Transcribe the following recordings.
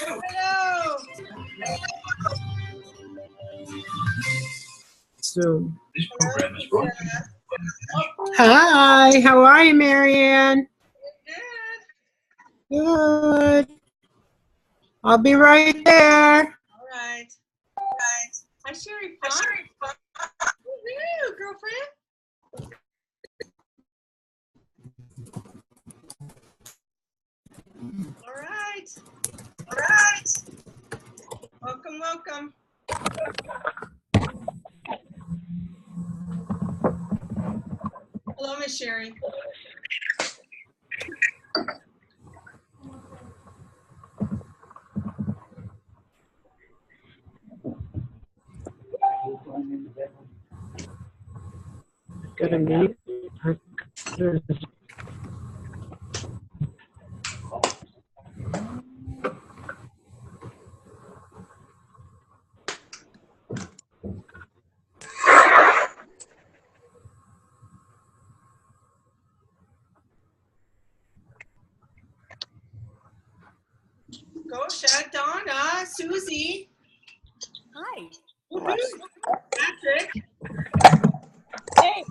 Hello. So, This program is brought to you. hi, how are you, Marianne? Good. Good. I'll be right there. All right. Hi, Sherry. Woo, girlfriend. All right. Welcome. Hello, Miss Sherry. Gonna meet. Go, Shad, Donna, Susie. Hi. Woohoo. Patrick. Hey.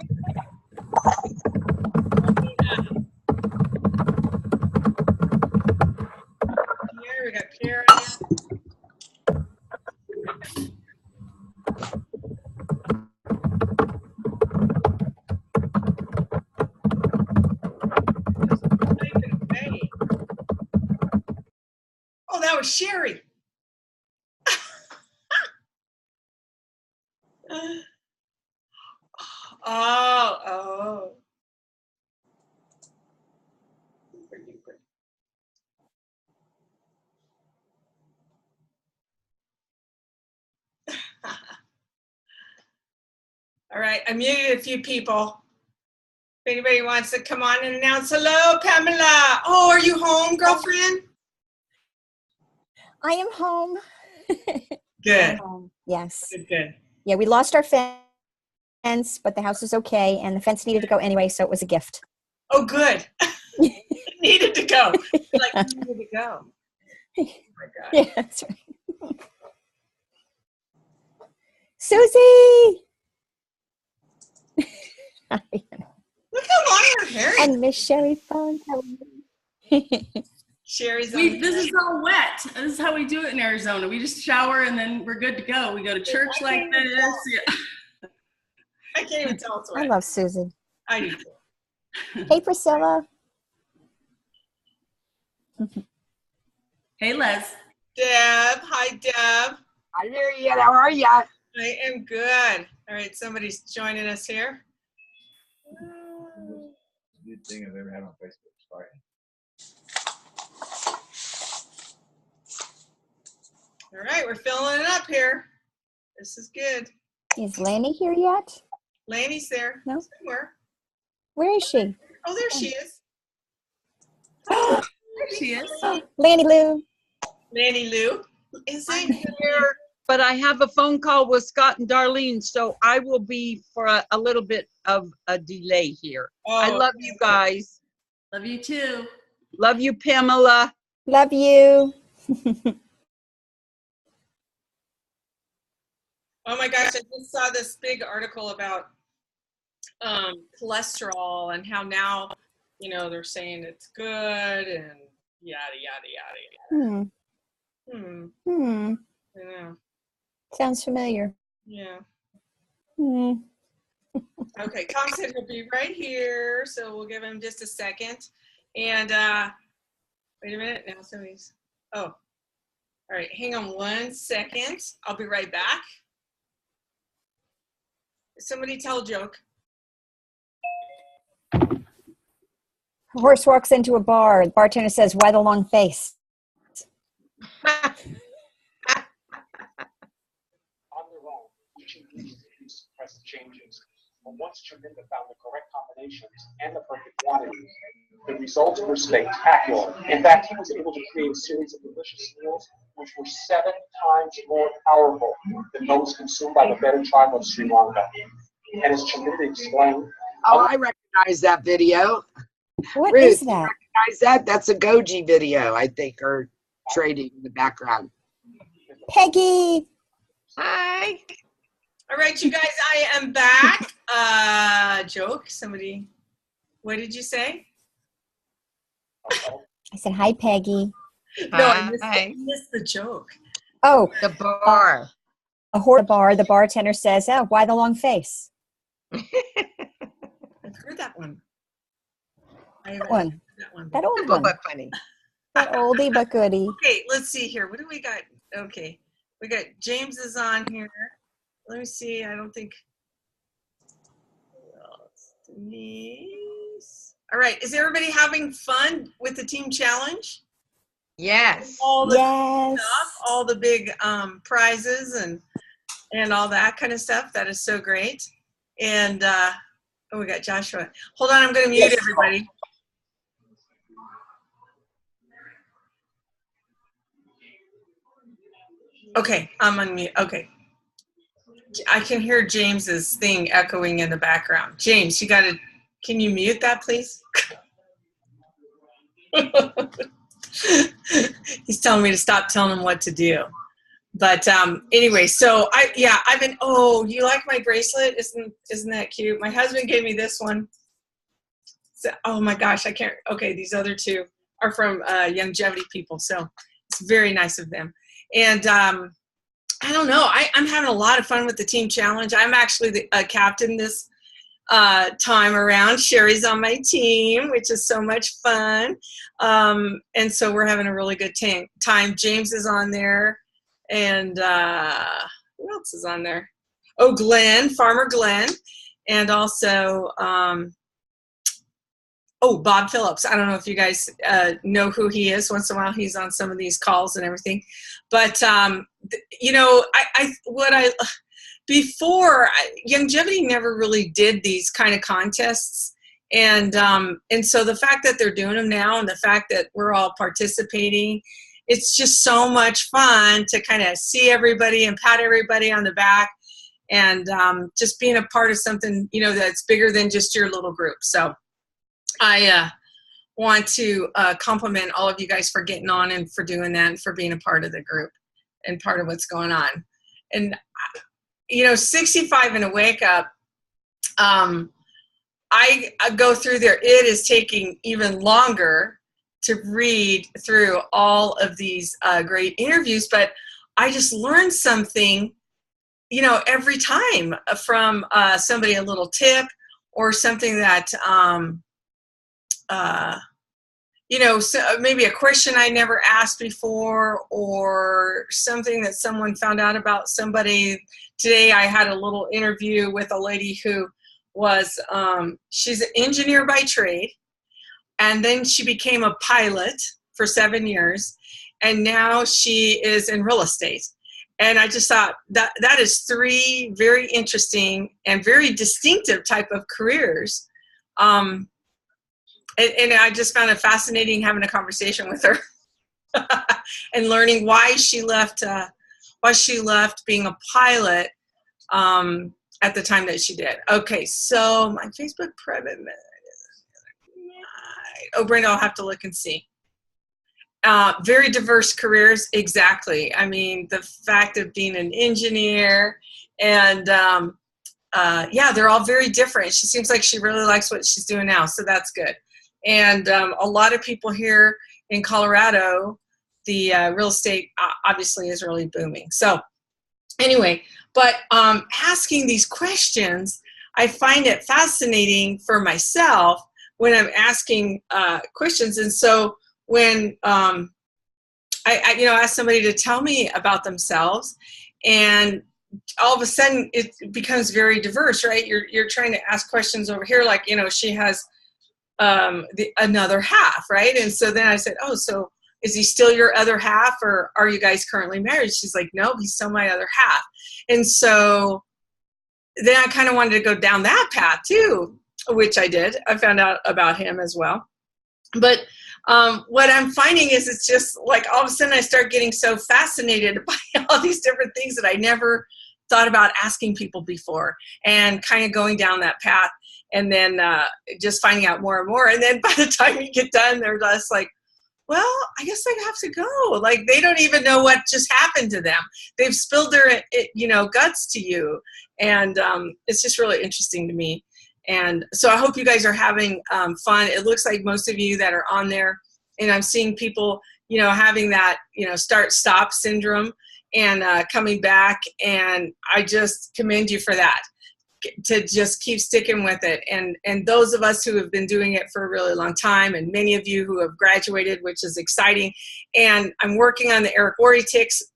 Pierre, we got Pierre. Oh, that was Sherry. Oh. All right, I muted a few people. If anybody wants to come on and announce, hello, Pamela. Oh, are you home, girlfriend? I am home. Good. Yes. Good. Yeah, we lost our fence, but the house is okay, and the fence needed to go anyway, so it was a gift. Oh, good. It needed to go. Like, it needed to go. Oh, my God. Yeah, that's right. Susie! Look how long her hair is. And Miss Sherry Fong. Sherry's This is all wet. This is how we do it in Arizona. We just shower and then we're good to go. We go to church like this. Yeah. I can't even tell it's I wet. love Susie. I do too. Hey, Priscilla. Hey, Les. Deb. Hi, Deb. Hi, Marianne. How are ya? I am good. All right, somebody's joining us here. Good thing I've ever had on Facebook. Sorry. All right, we're filling it up here. This is good. Is Lanny here yet? Lanny's there. No. Somewhere. Where is she? Oh, there she is. There she is. Lanny Lou. Lanny Lou. Is I'm it? here, but I have a phone call with Scott and Darlene, so I will be for a little bit of a delay here. Oh, I love you guys. Love you too. Love you, Pamela. Love you. Oh my gosh, I just saw this big article about cholesterol and how now, they're saying it's good and yada, yada, yada. I know. Sounds familiar. Yeah. Hmm. Okay, Tom said he'll be right here, so we'll give him just a second. And wait a minute, now somebody's, oh, all right, hang on 1 second. I'll be right back. Somebody tell a joke. A horse walks into a bar. The bartender says, "Why the long face?" On their own, each ingredient produced suppressed changes. But once Chaminda found the correct combinations and the perfect quantities, the results were spectacular. In fact, he was able to create a series of delicious meals which were 7 times more powerful than those consumed by the better tribe of Sri Lanka. And as Chaminda explained, Oh, I recognize that video. What Ruth, is that? recognize that? That's a Goji video, I think, or trading in the background. Peggy. Hi. All right, you guys, I am back. Joke, somebody, what did you say? I said, hi, Peggy. No, I Hi. missed the joke. Oh, The bar. the bartender says, oh, why the long face? I've heard that one. I haven't One. heard that one. That old Simple one. but funny. That oldie but goodie. Okay, let's see here. What do we got? Okay, we got James is on here. Let me see. I don't think. Denise. All right. Is everybody having fun with the team challenge? Yes. All the Yes. stuff, all the big prizes and all that kind of stuff. That is so great. And oh, we got Joshua. Hold on, I'm going to mute everybody. Okay, I'm unmute. Okay. I can hear James's thing echoing in the background. James, can you mute that, please? He's telling me to stop telling him what to do. But anyway, so I've been, oh, you like my bracelet? Isn't that cute? My husband gave me this one. So, oh my gosh, I can't, okay, these other two are from Longevity people. So it's very nice of them. And I don't know. I'm having a lot of fun with the team challenge. I'm actually the captain this time around. Sherry's on my team, which is so much fun. And so we're having a really good time. James is on there. And who else is on there? Oh, Glenn, Farmer Glenn. And also, Bob Phillips. I don't know if you guys know who he is. Once in a while, he's on some of these calls and everything. But, you know, Longevity never really did these kind of contests. And so the fact that they're doing them now and the fact that we're all participating, it's just so much fun to kind of see everybody and pat everybody on the back and just being a part of something, you know, that's bigger than just your little group. So I want to compliment all of you guys for getting on and for doing that and for being a part of the group and part of what's going on. And, you know, 65 and a wake up, I go through there. It is taking even longer to read through all of these great interviews, but I just learned something, you know, every time from somebody, a little tip or something that, you know, so maybe a question I never asked before or something that someone found out about somebody. Today I had a little interview with a lady who was, she's an engineer by trade, and then she became a pilot for 7 years, and now she is in real estate. And I just thought that is 3 very interesting and very distinctive type of careers. And I just found it fascinating having a conversation with her and learning why she left being a pilot at the time that she did. Okay, so my Facebook private. Oh, Brenda, I'll have to look and see. Very diverse careers, exactly. I mean, the fact of being an engineer and yeah, they're all very different. She seems like she really likes what she's doing now, so that's good. And a lot of people here in Colorado, the real estate obviously is really booming. So anyway, but asking these questions, I find it fascinating for myself when I'm asking questions. And so when I you know, ask somebody to tell me about themselves, and all of a sudden it becomes very diverse, right? You're trying to ask questions over here, like, you know, she has another half, right? And so then I said, oh, so is he still your other half, or are you guys currently married? She's like, no, he's still my other half. And so then I kind of wanted to go down that path too, which I did. I found out about him as well. But what I'm finding is it's just like all of a sudden I start getting so fascinated by all these different things that I never thought about asking people before, and kind of going down that path, and then just finding out more and more. And then by the time you get done, they're just like, well, I guess I have to go. Like, they don't even know what just happened to them. They've spilled their, guts to you. And it's just really interesting to me. And so I hope you guys are having fun. It looks like most of you that are on there, and I'm seeing people, having that, start-stop syndrome and coming back. And I just commend you for that, to just keep sticking with it. And those of us who have been doing it for a really long time, and many of you who have graduated, which is exciting. And I'm working on the Eric Worre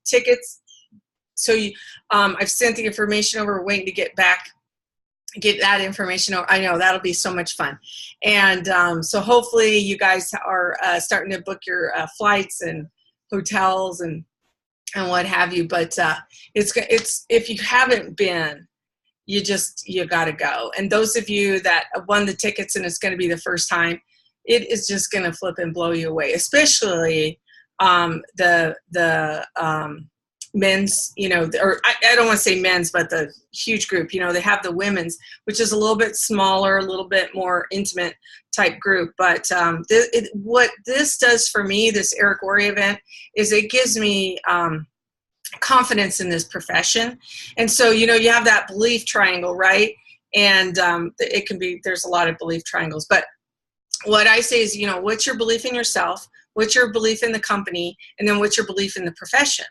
tickets. So I've sent the information over, waiting to get that information over. I know that'll be so much fun. And so hopefully you guys are starting to book your flights and hotels and what have you. But it's if you haven't been, you got to go. And those of you that won the tickets and it's going to be the first time, it is just going to flip and blow you away, especially the men's, or I don't want to say men's, but the huge group, they have the women's, which is a little bit smaller, a little bit more intimate type group. But what this does for me, this Eric Worre event, is it gives me confidence in this profession. And so, you have that belief triangle, right? And it can be, there's a lot of belief triangles, but what I say is, what's your belief in yourself? What's your belief in the company? And then what's your belief in the profession?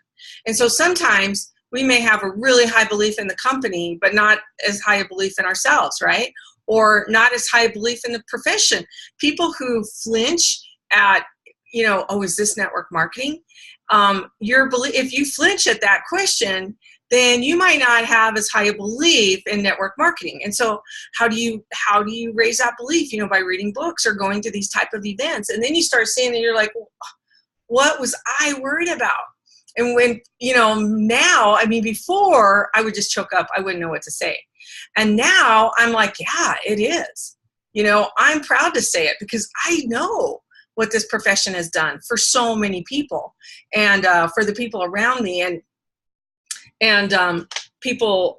And so sometimes we may have a really high belief in the company, but not as high a belief in ourselves, right? Or not as high a belief in the profession. People who flinch at, oh, is this network marketing? If you flinch at that question, then you might not have as high a belief in network marketing. And so how do you raise that belief? By reading books or going to these type of events. And then you start seeing and you're like, what was I worried about? And when, now, before I would just choke up, I wouldn't know what to say. And now I'm like, yeah, it is. I'm proud to say it because I know what this profession has done for so many people, and for the people around me, and people,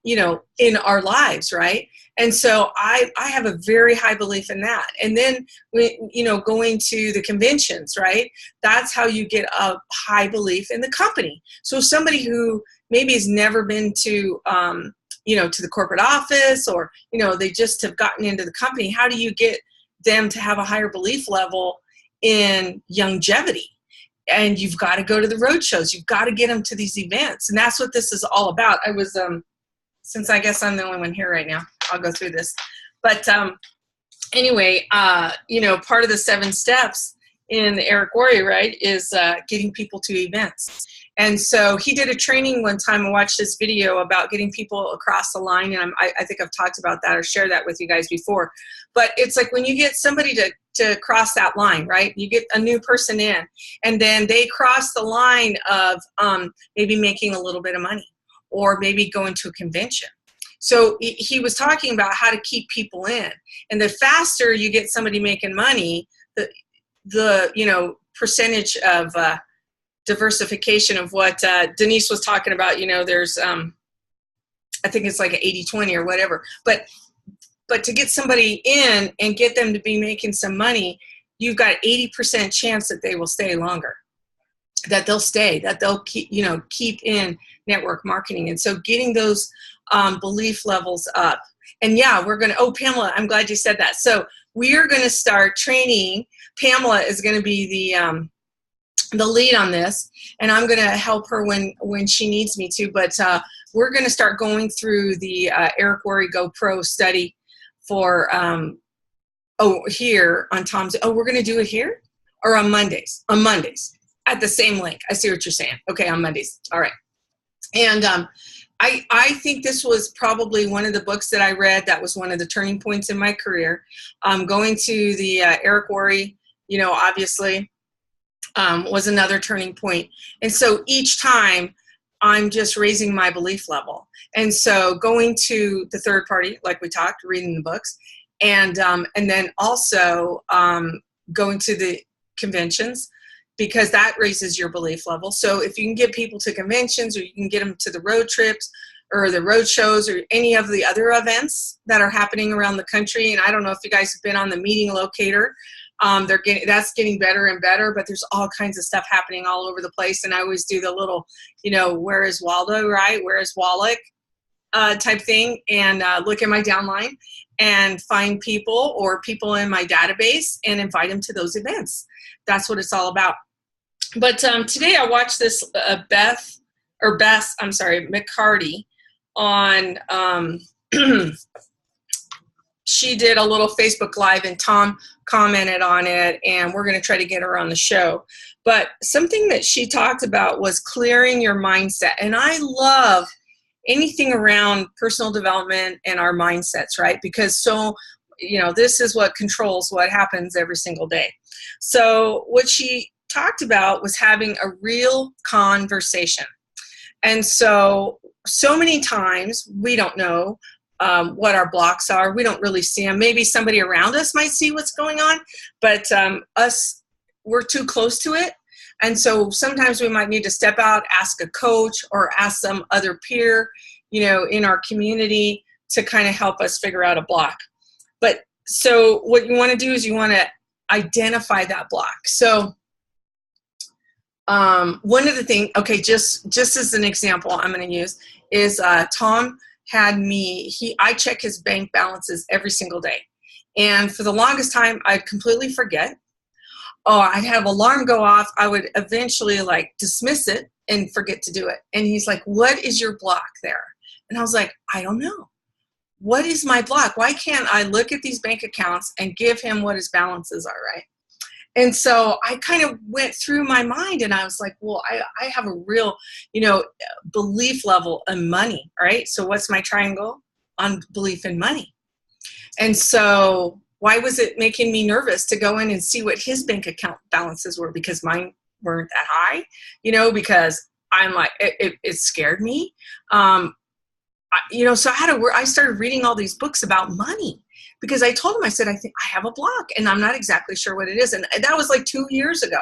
in our lives, right? And so I have a very high belief in that. And then, going to the conventions, right? That's how you get a high belief in the company. So somebody who maybe has never been to, to the corporate office, or, they just have gotten into the company, how do you get them to have a higher belief level in longevity? And you've got to go to the road shows. You've got to get them to these events. And that's what this is all about. I was, since I guess I'm the only one here right now, I'll go through this. But anyway, part of the 7 steps in the Eric Worre, right, is getting people to events. And so he did a training one time. I watched this video about getting people across the line. And I think I've talked about that or shared that with you guys before. But it's like when you get somebody to cross that line, right? You get a new person in, and then they cross the line of maybe making a little bit of money, or maybe going to a convention. So he was talking about how to keep people in. And the faster you get somebody making money, the percentage of diversification of what Denise was talking about, there's, I think it's like an 80-20 or whatever. But to get somebody in and get them to be making some money, you've got 80% chance that they will stay longer, that they'll stay, that they'll keep in network marketing. And so getting those belief levels up. And yeah, we're going to, Pamela, I'm glad you said that. So we are going to start training. Pamela is going to be the lead on this, and I'm going to help her when she needs me to. But we're going to start going through the Eric Worre Go Pro study for here on Tom's. We're going to do it here or on Mondays? On Mondays at the same link. I see what you're saying. Okay, on Mondays. All right. And I think this was probably one of the books that I read that was one of the turning points in my career. Going to the Eric Worre, obviously, was another turning point. And so each time I'm just raising my belief level. And so going to the third party, like we talked, reading the books, and then also going to the conventions, because that raises your belief level. So if you can get people to conventions, or you can get them to the road trips, or the road shows or any of the other events that are happening around the country. And I don't know if you guys have been on the meeting locator. That's getting better and better, but there's all kinds of stuff happening all over the place. And I always do the little, where is Waldo, right? Where is Wallach type thing, and look at my downline and find people or people in my database and invite them to those events. That's what it's all about. But today I watched this Bess McCarty on, she did a little Facebook Live and Tom commented on it, and we're going to try to get her on the show. But something that she talked about was clearing your mindset. And I love anything around personal development and our mindsets, right? Because this is what controls what happens every single day. So what she talked about was having a real conversation. And so many times we don't know what our blocks are. We don't really see them. Maybe somebody around us might see what's going on, but we're too close to it. And so sometimes we might need to step out, ask a coach or ask some other peer, in our community to kind of help us figure out a block. But so what you want to do is you want to identify that block. So one of the things, okay, just as an example I'm going to use is Tom had me, I check his bank balances every single day. And for the longest time, I'd completely forget. I'd have alarm go off. I would eventually dismiss it and forget to do it. And he's like, what is your block there? And I was like, I don't know. What is my block? Why can't I look at these bank accounts and give him what his balances are, right? And so I kind of went through my mind and I was like, well, I have a real, belief level in money, right? So what's my triangle? On belief in money. And so why was it making me nervous to go in and see what his bank account balances were? Because mine weren't that high, because I'm like, it scared me. So I started reading all these books about money. Because I told him, I said, I think I have a block and I'm not exactly sure what it is. And that was 2 years ago.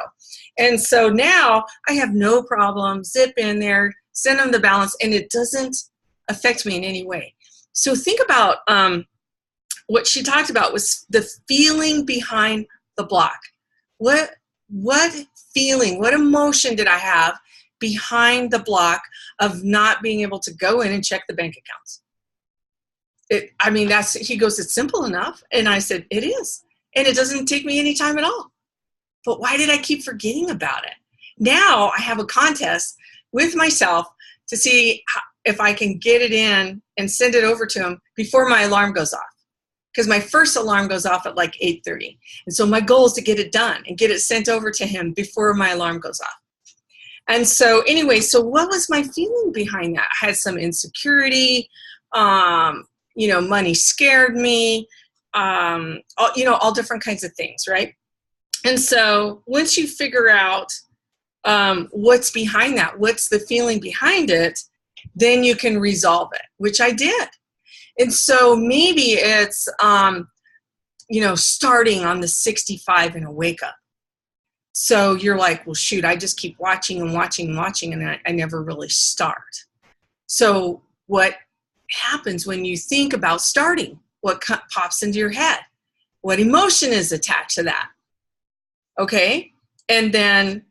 And so now I have no problem, zip in there, send him the balance, and it doesn't affect me in any way. So think about what she talked about was the feeling behind the block. What feeling, what emotion did I have behind the block of not being able to go in and check the bank accounts? He goes, it's simple enough. And I said, it is. And it doesn't take me any time at all. But why did I keep forgetting about it? Now I have a contest with myself to see if I can get it in and send it over to him before my alarm goes off. Because my first alarm goes off at 8:30. And so my goal is to get it done and get it sent over to him before my alarm goes off. And so anyway, so what was my feeling behind that? I had some insecurity. Money scared me, all different kinds of things, right? And so once you figure out what's behind that, what's the feeling behind it, then you can resolve it, which I did. And so maybe it's, starting on the 65 in a wake up. So you're like, well, shoot, I just keep watching and watching and watching, and I never really start. So what happens when you think about starting? What pops into your head? What emotion is attached to that? Okay, and then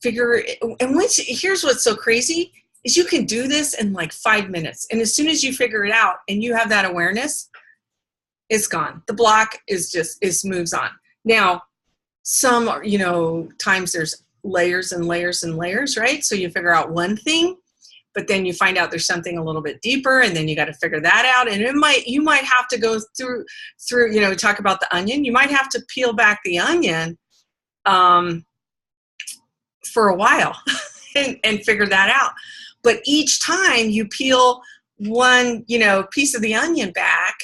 here's what's so crazy is you can do this in 5 minutes, and as soon as you figure it out and you have that awareness, it's gone. The block moves on. Now, some times there's layers and layers and layers, right? So you figure out one thing, but then you find out there's something a little bit deeper, and then you got to figure that out. And you might have to go through, talk about the onion. You might have to peel back the onion for a while and figure that out. But each time you peel one, piece of the onion back,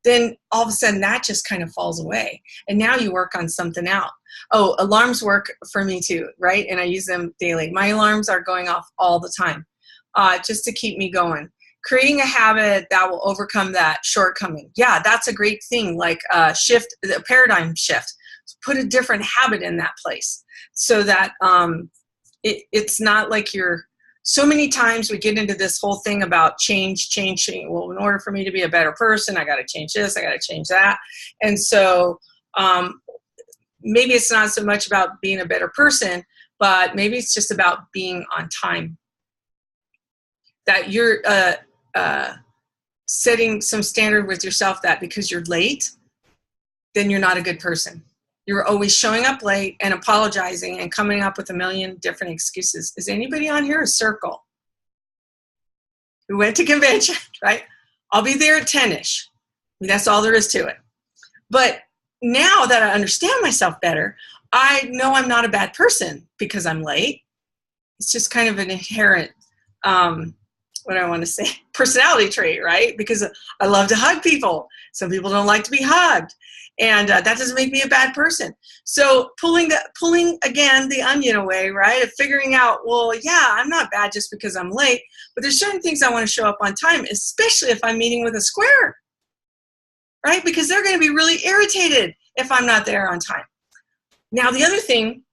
then all of a sudden that just kind of falls away. And now you work on something else. Oh, alarms work for me too, right? And I use them daily. My alarms are going off all the time. Just to keep me going. Creating a habit that will overcome that shortcoming. Yeah, that's a great thing, a paradigm shift. Put a different habit in that place so that it's not like you're so many times we get into this whole thing about change. Well, in order for me to be a better person, I got to change this, I got to change that. And so maybe it's not so much about being a better person, but maybe it's just about being on time. That you're setting some standard with yourself that because you're late, then you're not a good person. You're always showing up late and apologizing and coming up with a million different excuses. Is anybody on here a circle? We went to convention, right? I'll be there at 10-ish. That's all there is to it. But now that I understand myself better, I know I'm not a bad person because I'm late. It's just kind of an inherent, what do I want to say, personality trait, right? Because I love to hug people. Some people don't like to be hugged. And that doesn't make me a bad person. So pulling again the onion away, right? Of figuring out, well, yeah, I'm not bad just because I'm late, but there's certain things I want to show up on time, especially if I'm meeting with a square, right? Because they're going to be really irritated if I'm not there on time. Now, the other thing,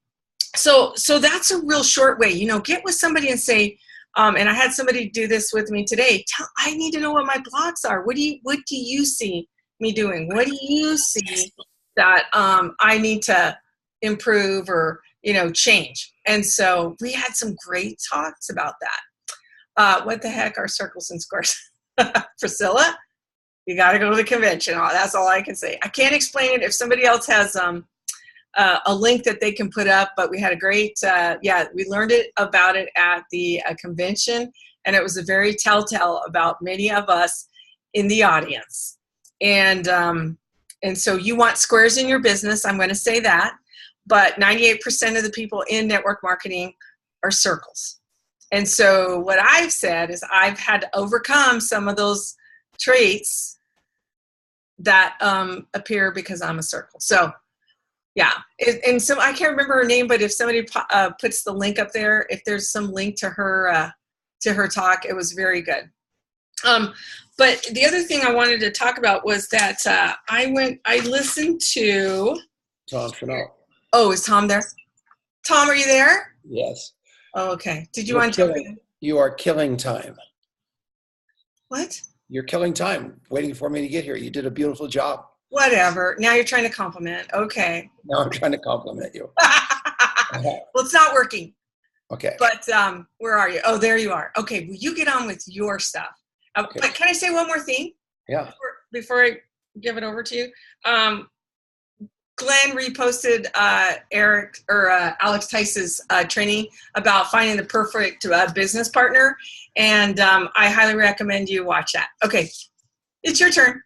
so that's a real short way, get with somebody and say, and I had somebody do this with me today. I need to know what my blocks are. What do you see me doing? What do you see that I need to improve or change? And so we had some great talks about that. What the heck are circles and squares? Priscilla, you got to go to the convention. Oh, that's all I can say. I can't explain it. If somebody else has a link that they can put up, but we had a great, we learned about it at the convention, and it was a very telltale about many of us in the audience. And so you want squares in your business, I'm going to say that, but 98% of the people in network marketing are circles. And so what I've said is I've had to overcome some of those traits that appear because I'm a circle. So yeah, and so I can't remember her name, but if somebody puts the link up there, if there's some link to her talk, it was very good. But the other thing I wanted to talk about was that I listened to Tom Chenault. Oh, is Tom there? Tom, are you there? Yes. Oh, okay. Did you want to jump in? You are killing time. What? You're killing time waiting for me to get here. You did a beautiful job. Whatever. Now you're trying to compliment. Okay. Now I'm trying to compliment you. Well, it's not working. Okay. But where are you? Oh, there you are. Okay. Well, you get on with your stuff. Okay. But can I say one more thing? Yeah. Before I give it over to you, Glenn reposted Alex Tice's training about finding the perfect business partner, and I highly recommend you watch that. Okay, it's your turn.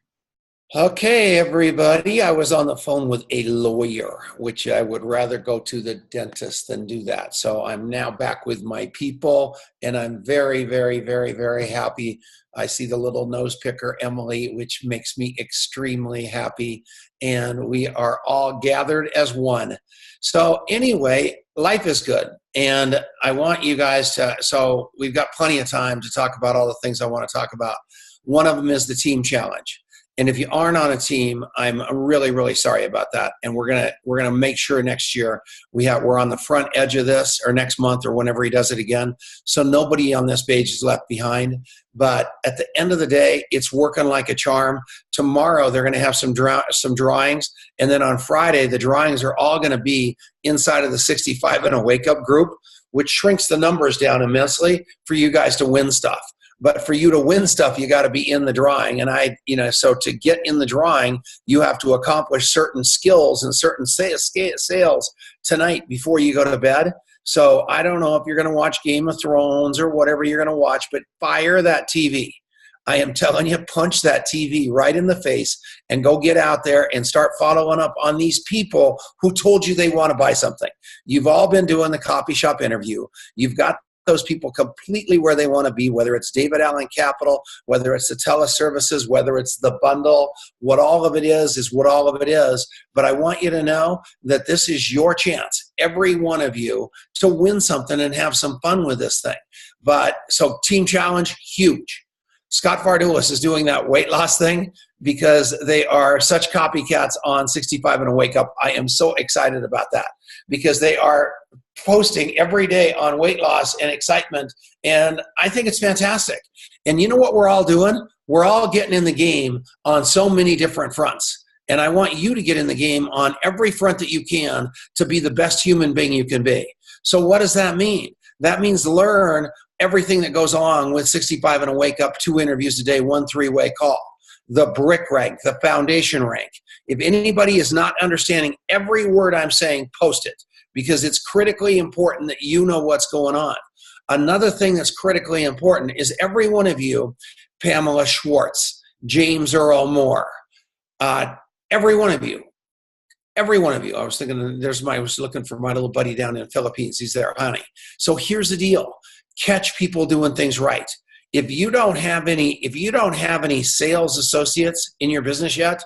Okay, everybody. I was on the phone with a lawyer, which I would rather go to the dentist than do that. So I'm now back with my people, and I'm very, very, very, very happy. I see the little nose picker, Emily, which makes me extremely happy. And we are all gathered as one. So anyway, life is good. And I want you guys to, so we've got plenty of time to talk about all the things I want to talk about. One of them is the team challenge. And if you aren't on a team, I'm really, really sorry about that. And we're gonna make sure next year we're on the front edge of this, or next month, or whenever he does it again, so nobody on this page is left behind. But at the end of the day, it's working like a charm. Tomorrow they're going to have some drawings, and then on Friday the drawings are all going to be inside of the 65 and a wake up group, which shrinks the numbers down immensely for you guys to win stuff. But for you to win stuff, you got to be in the drawing. And so to get in the drawing, you have to accomplish certain skills and certain sales tonight before you go to bed. So I don't know if you're going to watch Game of Thrones or whatever you're going to watch, but fire that TV. I am telling you, punch that TV right in the face and go get out there and start following up on these people who told you they want to buy something. You've all been doing the copy shop interview. You've got those people completely where they want to be, whether it's David Allen Capital, whether it's the teleservices, whether it's the bundle. What all of it is what all of it is. But I want you to know that this is your chance, every one of you, to win something and have some fun with this thing. But so team challenge, huge. Scott Fardulis is doing that weight loss thing because they are such copycats on 65 and a wake up. I am so excited about that because they are posting every day on weight loss and excitement. And I think it's fantastic. And you know what we're all doing? We're all getting in the game on so many different fronts. And I want you to get in the game on every front that you can to be the best human being you can be. So what does that mean? That means learn everything that goes along with 65 and a wake up, 2 interviews a day, 1 3-way call, the brick rank, the foundation rank. If anybody is not understanding every word I'm saying, post it, because it's critically important that you know what's going on. Another thing that's critically important is every one of you, Pamela Schwartz, James Earl Moore, every one of you. I was thinking, I was looking for my little buddy down in the Philippines. He's there, honey. So here's the deal. Catch people doing things right. If you don't have any sales associates in your business yet,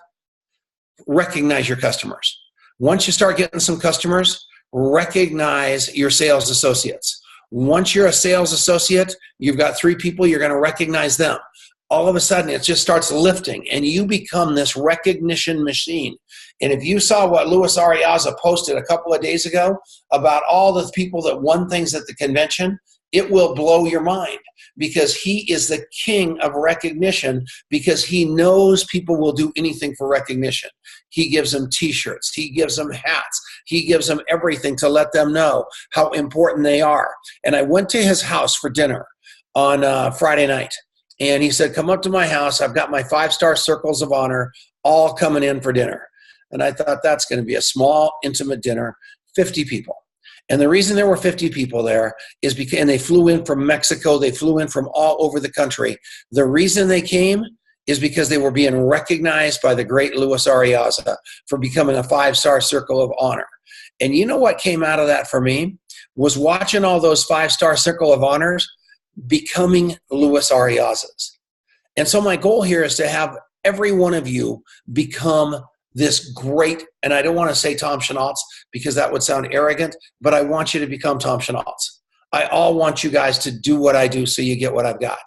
recognize your customers. Once you start getting some customers, recognize your sales associates. Once you're a sales associate, you've got 3 people, you're going to recognize them. All of a sudden, it just starts lifting, and you become this recognition machine. And if you saw what Luis Ariaza posted a couple of days ago about all the people that won things at the convention, it will blow your mind, because he is the king of recognition, because he knows people will do anything for recognition. He gives them t-shirts. He gives them hats. He gives them everything to let them know how important they are. And I went to his house for dinner on Friday night. And he said, come up to my house. I've got my 5-star circles of honor all coming in for dinner. And I thought, that's going to be a small, intimate dinner, 50 people. And the reason there were 50 people there is because, and they flew in from Mexico, they flew in from all over the country. The reason they came is because they were being recognized by the great Luis Ariaza for becoming a 5-star circle of honor. And you know what came out of that for me? Was watching all those 5-star circle of honors becoming Luis Ariaza's. And so my goal here is to have every one of you become this great, and I don't want to say Tom Chenault because that would sound arrogant, but I want you to become Tom Chenault. I all want you guys to do what I do so you get what I've got.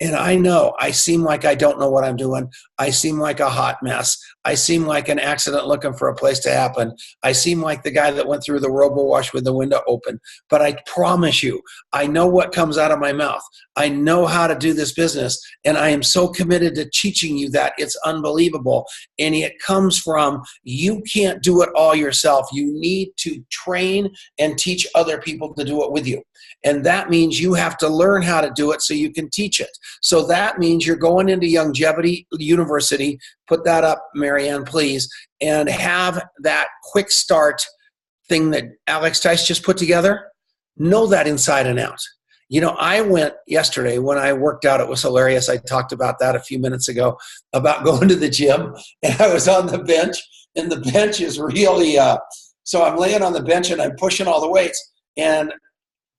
And I know I seem like I don't know what I'm doing. I seem like a hot mess. I seem like an accident looking for a place to happen. I seem like the guy that went through the robo-wash with the window open. But I promise you, I know what comes out of my mouth. I know how to do this business. And I am so committed to teaching you that it's unbelievable. And it comes from, you can't do it all yourself. You need to train and teach other people to do it with you. And that means you have to learn how to do it so you can teach it. So that means you're going into Longevity University, put that up, Marianne, please, and have that quick start thing that Alex Tice just put together. Know that inside and out. You know, I went yesterday when I worked out. It was hilarious. I talked about that a few minutes ago, about going to the gym, and I was on the bench, and the bench is really, so I'm laying on the bench and I'm pushing all the weights. And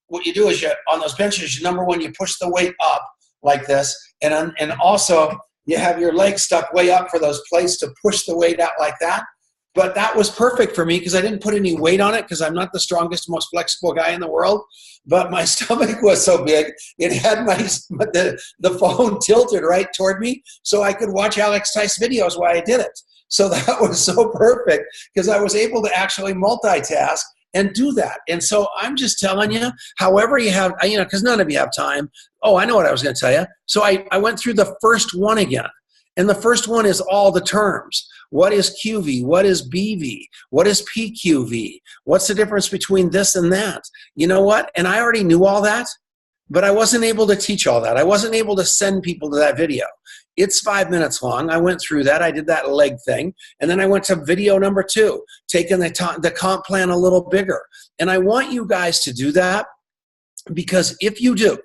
what you do is on those benches, number one, you push the weight up like this, and also you have your legs stuck way up for those plates to push the weight out like that. But that was perfect for me because I didn't put any weight on it because I'm not the strongest, most flexible guy in the world. But my stomach was so big, it had the phone tilted right toward me so I could watch Alex Tice videos while I did it. So that was so perfect because I was able to actually multitask and do that. And so I'm just telling you, however you have, because none of you have time. Oh, I know what I was going to tell you. So I went through the first one again. And the first one is all the terms. What is QV? What is BV? What is PQV? What's the difference between this and that? You know what? And I already knew all that, but I wasn't able to teach all that. I wasn't able to send people to that video. It's 5 minutes long. I went through that. I did that leg thing. And then I went to video number 2, taking the comp plan a little bigger. And I want you guys to do that because if you do,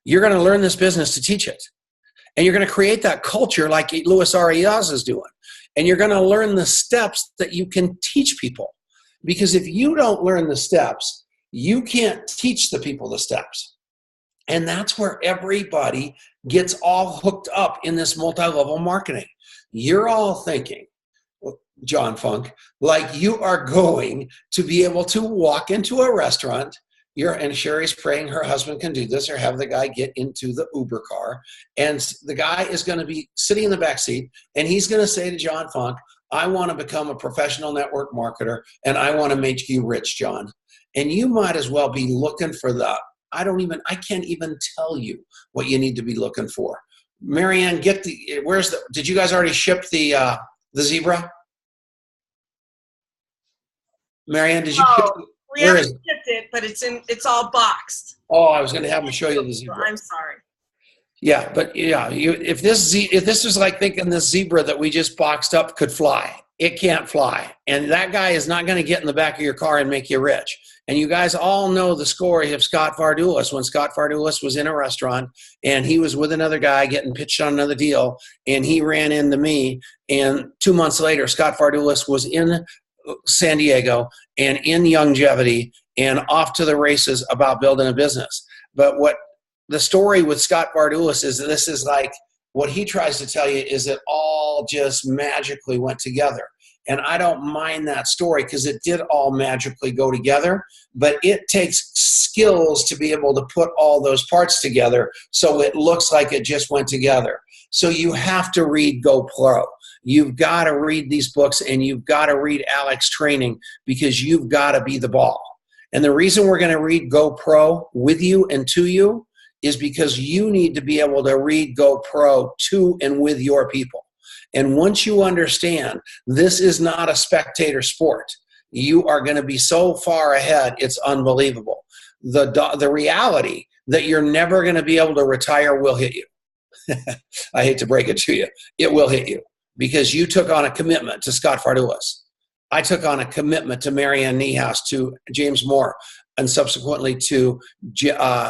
you're going to learn this business to teach it. And you're going to create that culture like Luis Ariaza is doing. And you're going to learn the steps that you can teach people. Because if you don't learn the steps, you can't teach the people the steps. And that's where everybody gets all hooked up in this multi-level marketing. You're all thinking, John Funk, like you are going to be able to walk into a restaurant, and Sherry's praying her husband can do this, or have the guy get into the Uber car, and the guy is going to be sitting in the back seat, and he's going to say to John Funk, I want to become a professional network marketer, and I want to make you rich, John. And you might as well be looking for I can't even tell you what you need to be looking for. Marianne, did you guys already ship the zebra? Marianne, did you ship Oh, we where haven't is it? shipped it, but it's all boxed. Oh, I was going to have them show you the zebra. I'm sorry. Yeah, but yeah, if this was like thinking this zebra that we just boxed up could fly, it can't fly. And that guy is not going to get in the back of your car and make you rich. And you guys all know the story of Scott Vardulis, when Scott Vardulis was in a restaurant and he was with another guy getting pitched on another deal, and he ran into me. And 2 months later, Scott Vardulis was in San Diego and in longevity and off to the races about building a business. But what the story with Scott Vardulis is, this is like what he tries to tell you is it all just magically went together. And I don't mind that story because it did all magically go together, but it takes skills to be able to put all those parts together so it looks like it just went together. So you have to read GoPro. You've got to read these books, and you've got to read Alex training, because you've got to be the ball. And the reason we're going to read GoPro with you and to you is because you need to be able to read GoPro to and with your people. And once you understand this is not a spectator sport, you are going to be so far ahead, it's unbelievable. The reality that you're never going to be able to retire will hit you. I hate to break it to you. It will hit you because you took on a commitment to Scott Vardulis. I took on a commitment to Marianne Niehaus, to James Moore, and subsequently to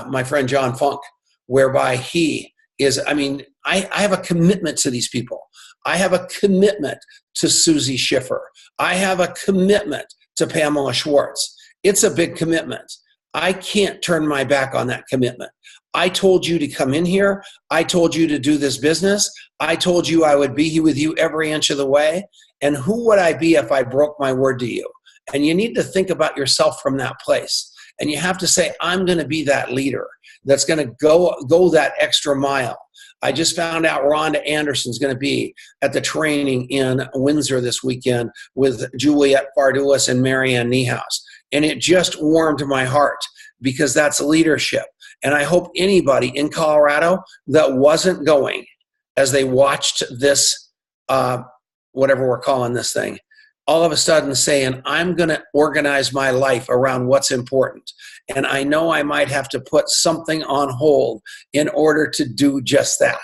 my friend John Funk, whereby he is, I have a commitment to these people. I have a commitment to Susie Schiffer. I have a commitment to Pamela Schwartz. It's a big commitment. I can't turn my back on that commitment. I told you to come in here. I told you to do this business. I told you I would be with you every inch of the way. And who would I be if I broke my word to you? And you need to think about yourself from that place. And you have to say, I'm going to be that leader that's going to go that extra mile. I just found out Rhonda Anderson's going to be at the training in Windsor this weekend with Juliet Vardulis and Marianne Niehaus. And it just warmed my heart because that's leadership. And I hope anybody in Colorado that wasn't going as they watched this, whatever we're calling this thing, all of a sudden saying, I'm going to organize my life around what's important. And I know I might have to put something on hold in order to do just that.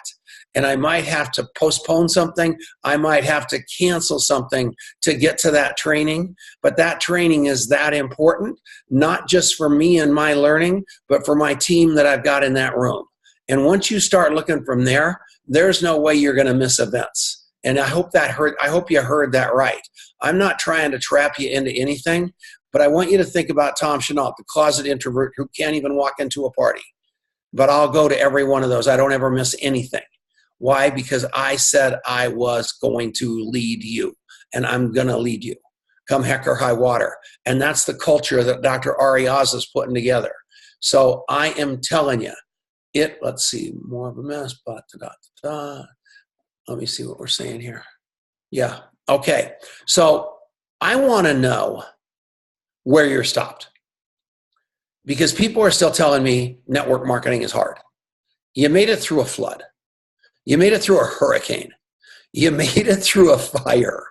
And I might have to postpone something. I might have to cancel something to get to that training. But that training is that important, not just for me and my learning, but for my team that I've got in that room. And once you start looking from there, there's no way you're going to miss events. And I hope you heard that right. I'm not trying to trap you into anything, but I want you to think about Tom Chenault, the closet introvert who can't even walk into a party. But I'll go to every one of those. I don't ever miss anything. Why? Because I said I was going to lead you, and I'm going to lead you, come heck or high water. And that's the culture that Dr. Ari Oz is putting together. So I am telling you, let's see, more of a mess, Let me see what we're saying here. Yeah. Okay. So I want to know where you're stopped, because people are still telling me network marketing is hard. You made it through a flood. You made it through a hurricane. You made it through a fire,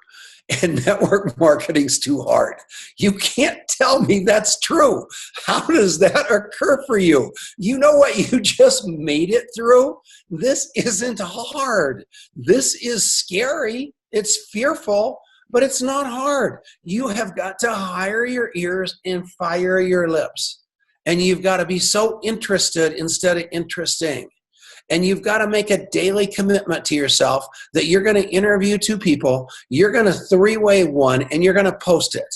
and network marketing's too hard. You can't tell me that's true. How does that occur for you? You know what you just made it through? This isn't hard. This is scary. It's fearful, but it's not hard. You have got to hire your ears and fire your lips. And you've got to be so interested instead of interesting. And you've got to make a daily commitment to yourself that you're going to interview 2 people, you're going to 3-way one, and you're going to post it.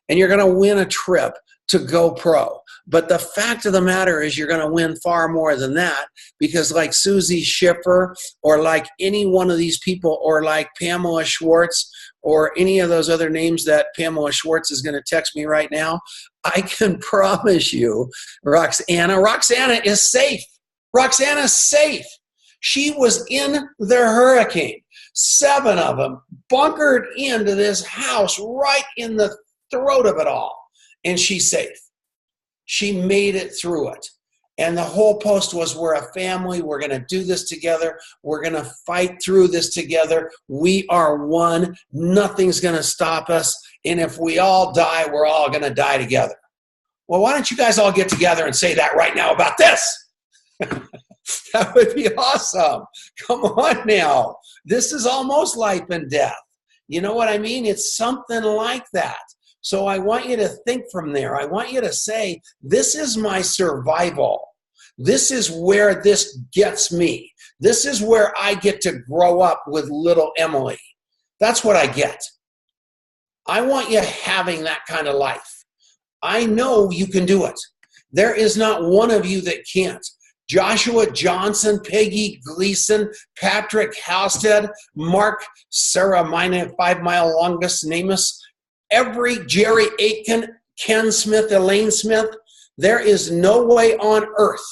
And you're going to win a trip to GoPro. But the fact of the matter is you're going to win far more than that, because like Susie Schiffer or like any one of these people or like Pamela Schwartz or any of those other names that Pamela Schwartz is going to text me right now, I can promise you, Roxana is safe. Roxana's safe. She was in the hurricane. 7 of them bunkered into this house right in the throat of it all. And she's safe. She made it through it. And the whole post was, we're a family. We're going to do this together. We're going to fight through this together. We are one. Nothing's going to stop us. And if we all die, we're all going to die together. Well, why don't you guys all get together and say that right now about this? That would be awesome. Come on now. This is almost life and death. You know what I mean? It's something like that. So I want you to think from there. I want you to say, this is my survival. This is where this gets me. This is where I get to grow up with little Emily. That's what I get. I want you having that kind of life. I know you can do it. There is not one of you that can't. Joshua Johnson, Peggy Gleason, Patrick Halstead, Mark Sarah, 5 Mile Longest Namus, every Jerry Aitken, Ken Smith, Elaine Smith. There is no way on earth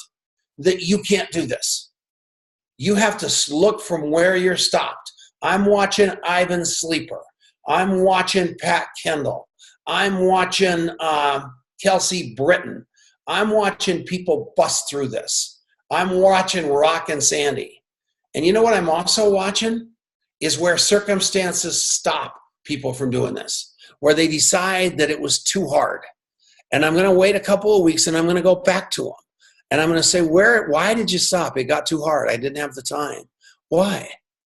that you can't do this. You have to look from where you're stopped. I'm watching Ivan Sleeper. I'm watching Pat Kendall. I'm watching Kelsey Britton. I'm watching people bust through this. I'm watching Rock and Sandy. And you know what I'm also watching? Is where circumstances stop people from doing this, where they decide that it was too hard. And I'm going to wait a couple of weeks and I'm going to go back to them. And I'm going to say, why did you stop? It got too hard. I didn't have the time. Why?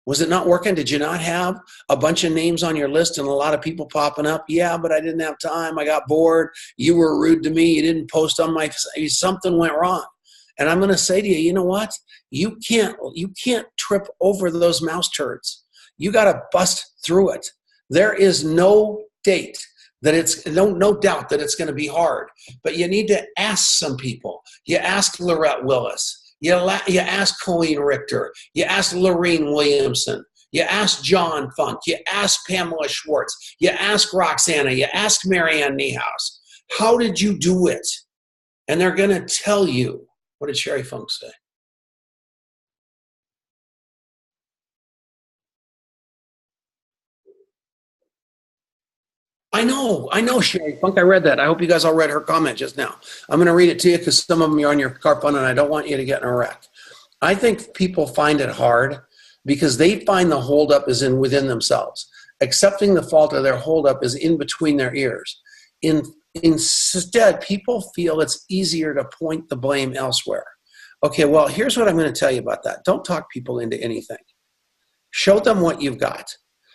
Was it not working? Did you not have a bunch of names on your list and a lot of people popping up? Yeah, but I didn't have time. I got bored. You were rude to me. You didn't post on my, something went wrong. And I'm going to say to you, you know what? You can't trip over those mouse turds. You got to bust through it. There is no date that it's no doubt that it's going to be hard, but you need to ask some people. You ask Lorette Willis. You ask Colleen Richter. You ask Lorene Williamson. You ask John Funk. You ask Pamela Schwartz. You ask Roxana. You ask Marianne Niehaus. How did you do it? And they're going to tell you. What did Sherry Funk say? I know, Sherry Funk. I read that. I hope you guys all read her comment just now. I'm going to read it to you because some of them are on your car phone and I don't want you to get in a wreck. I think people find it hard because they find the holdup is within themselves. Accepting the fault of their holdup is in between their ears. Instead, people feel it's easier to point the blame elsewhere. Okay, well, here's what I'm going to tell you about that. Don't talk people into anything. Show them what you've got.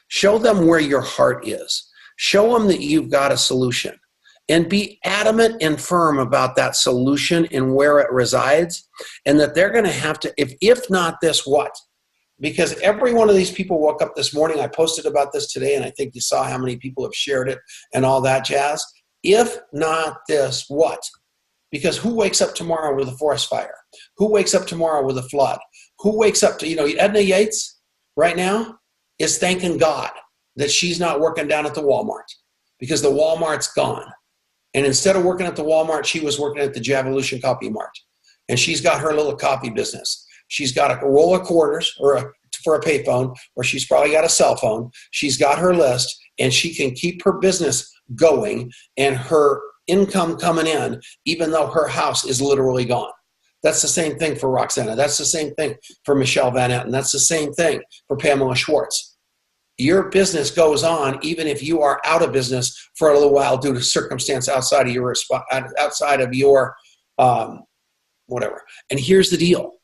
Show them where your heart is. Show them that you've got a solution. And be adamant and firm about that solution and where it resides. And that they're going to have to, if not this, what? Because every one of these people woke up this morning. I posted about this today, and I think you saw how many people have shared it and all that jazz. If not this, what? Because who wakes up tomorrow with a forest fire? Who wakes up tomorrow with a flood? Who wakes up to, Edna Yates right now is thanking God that she's not working down at the Walmart because the Walmart's gone. And instead of working at the Walmart, she was working at the Javolution Copy Mart. And she's got her little copy business. She's got a roll of quarters for a payphone, or she's probably got a cell phone. She's got her list, and she can keep her business going and her income coming in, even though her house is literally gone. That's the same thing for Roxana. That's the same thing for Michelle Van Etten. That's the same thing for Pamela Schwartz. Your business goes on even if you are out of business for a little while due to circumstance outside of your whatever. And here's the deal.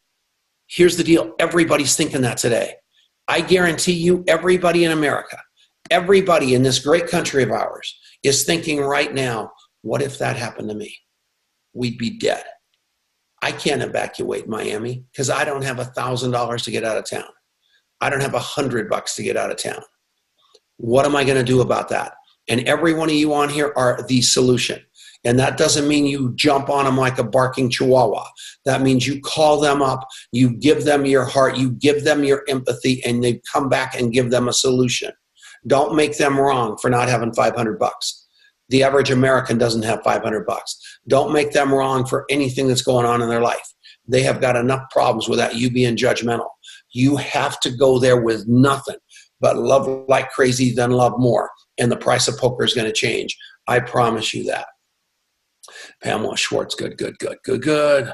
Here's the deal. Everybody's thinking that today. I guarantee you, everybody in America, everybody in this great country of ours is thinking right now, what if that happened to me? We'd be dead. I can't evacuate Miami because I don't have $1,000 to get out of town. I don't have $100 to get out of town. What am I going to do about that? And every one of you on here are the solution. And that doesn't mean you jump on them like a barking chihuahua. That means you call them up, you give them your heart, you give them your empathy, and they come back and give them a solution. Don't make them wrong for not having $500. The average American doesn't have $500. Don't make them wrong for anything that's going on in their life. They have got enough problems without you being judgmental. You have to go there with nothing but love like crazy, then love more. And the price of poker is going to change. I promise you that. Pamela Schwartz, good.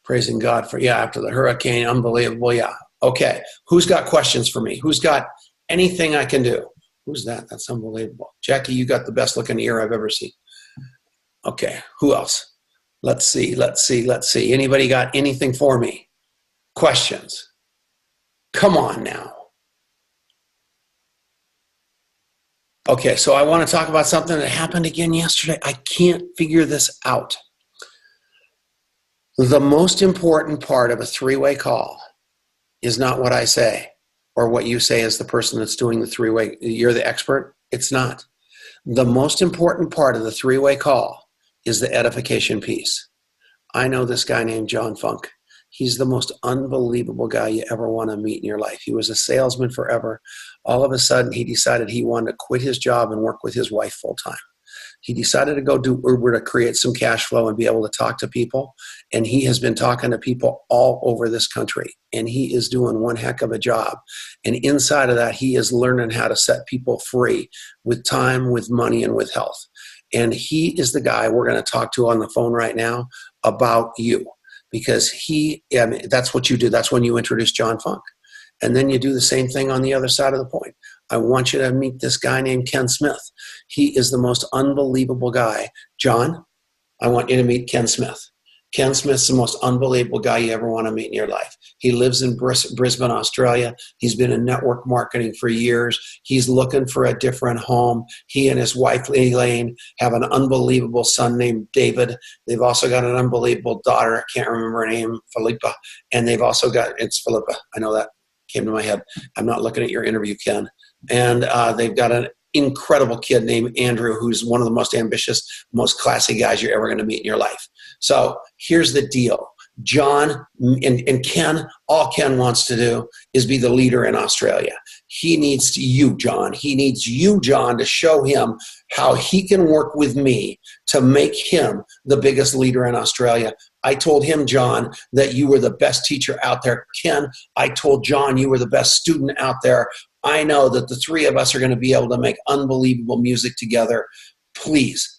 Praising God for, yeah, after the hurricane, unbelievable, yeah. Okay, who's got questions for me? Who's got anything I can do? Who's that? That's unbelievable. Jackie, you got the best looking ear I've ever seen. Okay, who else? Let's see. Anybody got anything for me? Questions? Come on now. Okay, so I want to talk about something that happened again yesterday. I can't figure this out. The most important part of a three-way call is not what I say or what you say as the person that's doing the three-way. You're the expert. It's not. The most important part of the three-way call is the edification piece. I know this guy named John Funk. He's the most unbelievable guy you ever want to meet in your life. He was a salesman forever. All of a sudden, he decided he wanted to quit his job and work with his wife full time. He decided to go do Uber to create some cash flow and be able to talk to people. And he has been talking to people all over this country. And he is doing one heck of a job. And inside of that, he is learning how to set people free with time, with money, and with health. And he is the guy we're going to talk to on the phone right now about you. Because that's what you do. That's when you introduce John Funk. And then you do the same thing on the other side of the point. I want you to meet this guy named Ken Smith. He is the most unbelievable guy. John, I want you to meet Ken Smith. Ken Smith's the most unbelievable guy you ever want to meet in your life. He lives in Brisbane, Australia. He's been in network marketing for years. He's looking for a different home. He and his wife, Elaine, have an unbelievable son named David. They've also got an unbelievable daughter. I can't remember her name, Philippa. And they've also got, it's Philippa. I know that came to my head. I'm not looking at your interview, Ken. And they've got an incredible kid named Andrew, who's one of the most ambitious, most classy guys you're ever going to meet in your life. So here's the deal. John and Ken, all Ken wants to do is be the leader in Australia. He needs you, John. He needs you, John, to show him how he can work with me to make him the biggest leader in Australia. I told him, John, that you were the best teacher out there. Ken, I told John you were the best student out there. I know that the three of us are going to be able to make unbelievable music together. Please,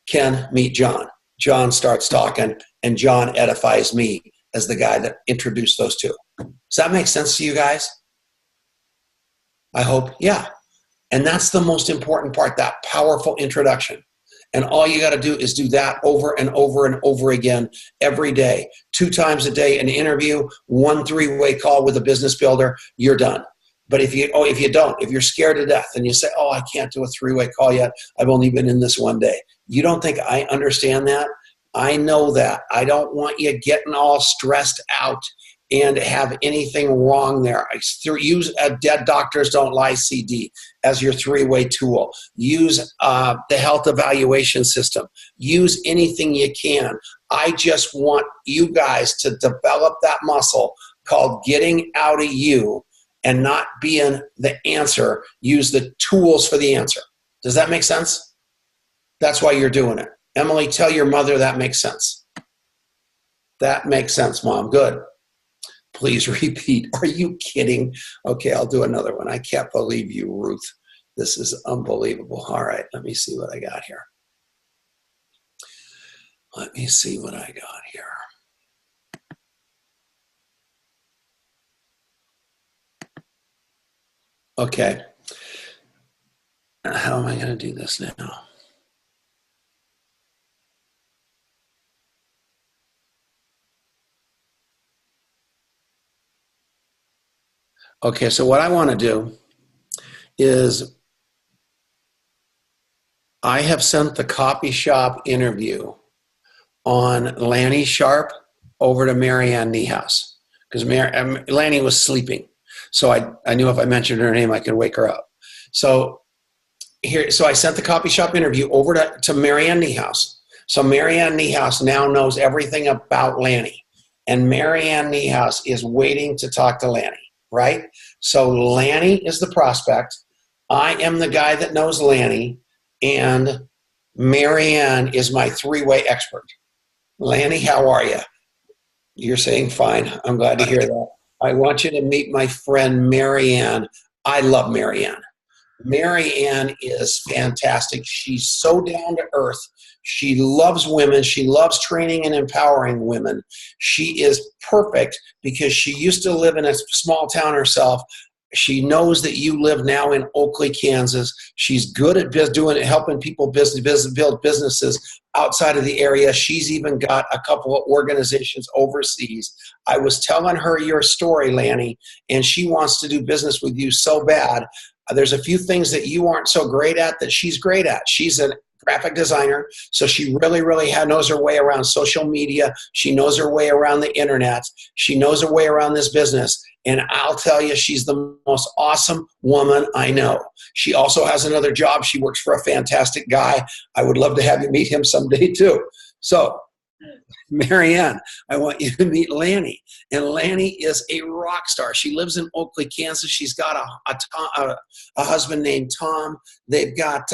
Ken, meet John. John starts talking, and John edifies me as the guy that introduced those two. Does that make sense to you guys? I hope, yeah. And that's the most important part, that powerful introduction. And all you got to do is do that over and over and over again every day. 2 times a day, an interview, 1 three-way call with a business builder, you're done. But if you're scared to death and you say, oh, I can't do a 3-way call yet, I've only been in this 1 day. You don't think I understand that? I know that. I don't want you getting all stressed out and have anything wrong there. Use a Dead Doctors Don't Lie CD as your 3-way tool. Use the health evaluation system. Use anything you can. I just want you guys to develop that muscle called getting out of you and not being the answer. Use the tools for the answer. Does that make sense? That's why you're doing it. Emily, tell your mother that makes sense. That makes sense, Mom. Good. Please repeat. Are you kidding? Okay, I'll do another one. I can't believe you, Ruth. This is unbelievable. All right, let me see what I got here. Let me see what I got here. Okay. How am I going to do this now? Okay, so what I want to do is I have sent the copy shop interview on Lanny Sharp over to Marianne Niehaus because Lanny was sleeping. So I knew if I mentioned her name, I could wake her up. So I sent the copy shop interview over to Marianne Niehaus. So Marianne Niehaus now knows everything about Lanny. And Marianne Niehaus is waiting to talk to Lanny, right? So Lanny is the prospect. I am the guy that knows Lanny. And Marianne is my 3-way expert. Lanny, how are you? You're saying fine. I'm glad to hear that. I want you to meet my friend Marianne. I love Marianne. Mary Ann is fantastic. She's so down to earth. She loves women. She loves training and empowering women. She is perfect because she used to live in a small town herself. She knows that you live now in Oakley, Kansas. She's good at helping people build businesses outside of the area. She's even got a couple of organizations overseas. I was telling her your story, Lanny, and she wants to do business with you so bad. There's a few things that you aren't so great at that she's great at. She's a graphic designer, so she really knows her way around social media. She knows her way around the internet. She knows her way around this business. And I'll tell you, she's the most awesome woman I know. She also has another job. She works for a fantastic guy. I would love to have you meet him someday too. So, Mary Ann, I want you to meet Lanny. And Lanny is a rock star. She lives in Oakley, Kansas. She's got a husband named Tom. They've got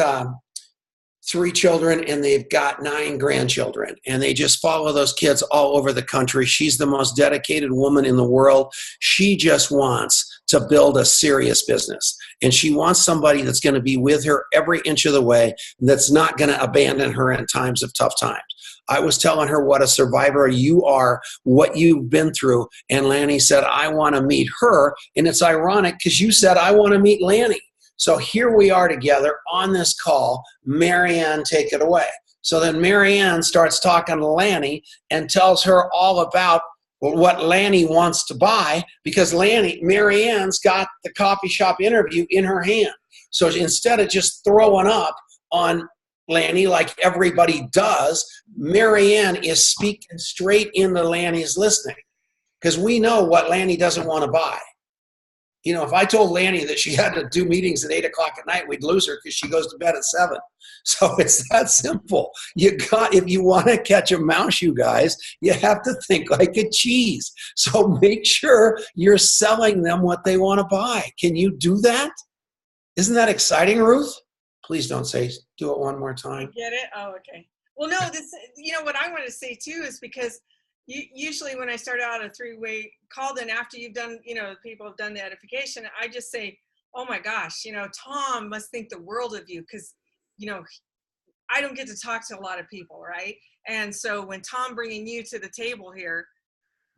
3 children, and they've got 9 grandchildren, and they just follow those kids all over the country. She's the most dedicated woman in the world. She just wants to build a serious business, and she wants somebody that's going to be with her every inch of the way, that's not going to abandon her in times of tough times. I was telling her what a survivor you are, what you've been through, and Lanny said, I want to meet her, and it's ironic because you said, I want to meet Lanny. So here we are together on this call. Mary Ann, take it away. So then Mary Ann starts talking to Lanny and tells her all about what Lanny wants to buy, because Mary Ann's got the coffee shop interview in her hand. So instead of just throwing up on Lanny like everybody does, Mary Ann is speaking straight into Lanny's listening, because we know what Lanny doesn't want to buy. You know, if I told Lanny that she had to do meetings at 8 o'clock at night, we'd lose her because she goes to bed at 7. So it's that simple. If you want to catch a mouse, you guys, you have to think like a cheese. So make sure you're selling them what they want to buy. Can you do that? Isn't that exciting, Ruth? Please don't do it one more time. Get it? Oh, okay. Well, no, what I want to say too is because usually when I start out a 3-way call, then after you've done, people have done the edification, I just say, oh my gosh, Tom must think the world of you, because, I don't get to talk to a lot of people, right? And so when Tom bringing you to the table here,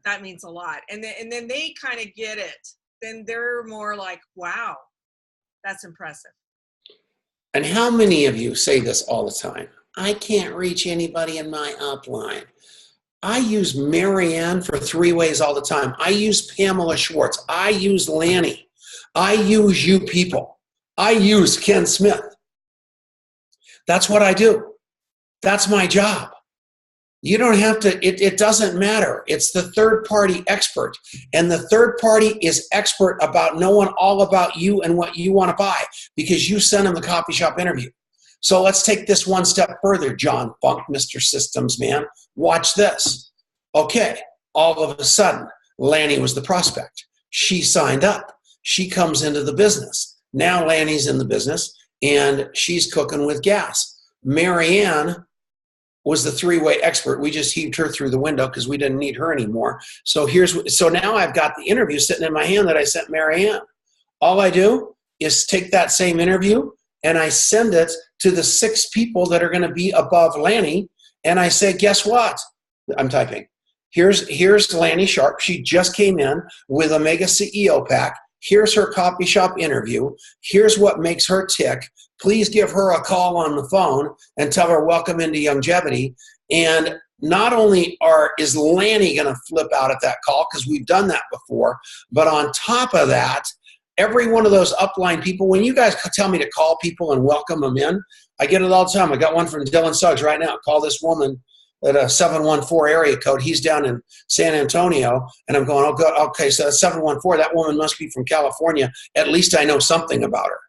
that means a lot. And then they kind of get it. Then they're more like, wow, that's impressive. And how many of you say this all the time? I can't reach anybody in my upline. I use Mary Ann for 3-ways all the time. I use Pamela Schwartz. I use Lanny. I use you people. I use Ken Smith. That's what I do. That's my job. You don't have to, it doesn't matter. It's the third-party expert. And the third party is expert about knowing all about you and what you want to buy, because you sent them the coffee shop interview. So let's take this one step further, John Funk, Mr. Systems Man. Watch this. Okay, all of a sudden, Lanny was the prospect. She signed up. She comes into the business. Now Lanny's in the business, and she's cooking with gas. Mary Ann was the 3-way expert. We just heaved her through the window because we didn't need her anymore. So now I've got the interview sitting in my hand that I sent Mary Ann. All I do is take that same interview and I send it to the 6 people that are going to be above Lanny, and I say, guess what? I'm typing. Here's Lanny Sharp. She just came in with a mega CEO pack. Here's her coffee shop interview. Here's what makes her tick. Please give her a call on the phone and tell her welcome into longevity. And not only is Lanny going to flip out at that call, because we've done that before, but on top of that, every one of those upline people, when you guys tell me to call people and welcome them in, I get it all the time. I got one from Dylan Suggs right now. Call this woman at a 714 area code. He's down in San Antonio. And I'm going, oh, God, okay, so that's 714. That woman must be from California. At least I know something about her.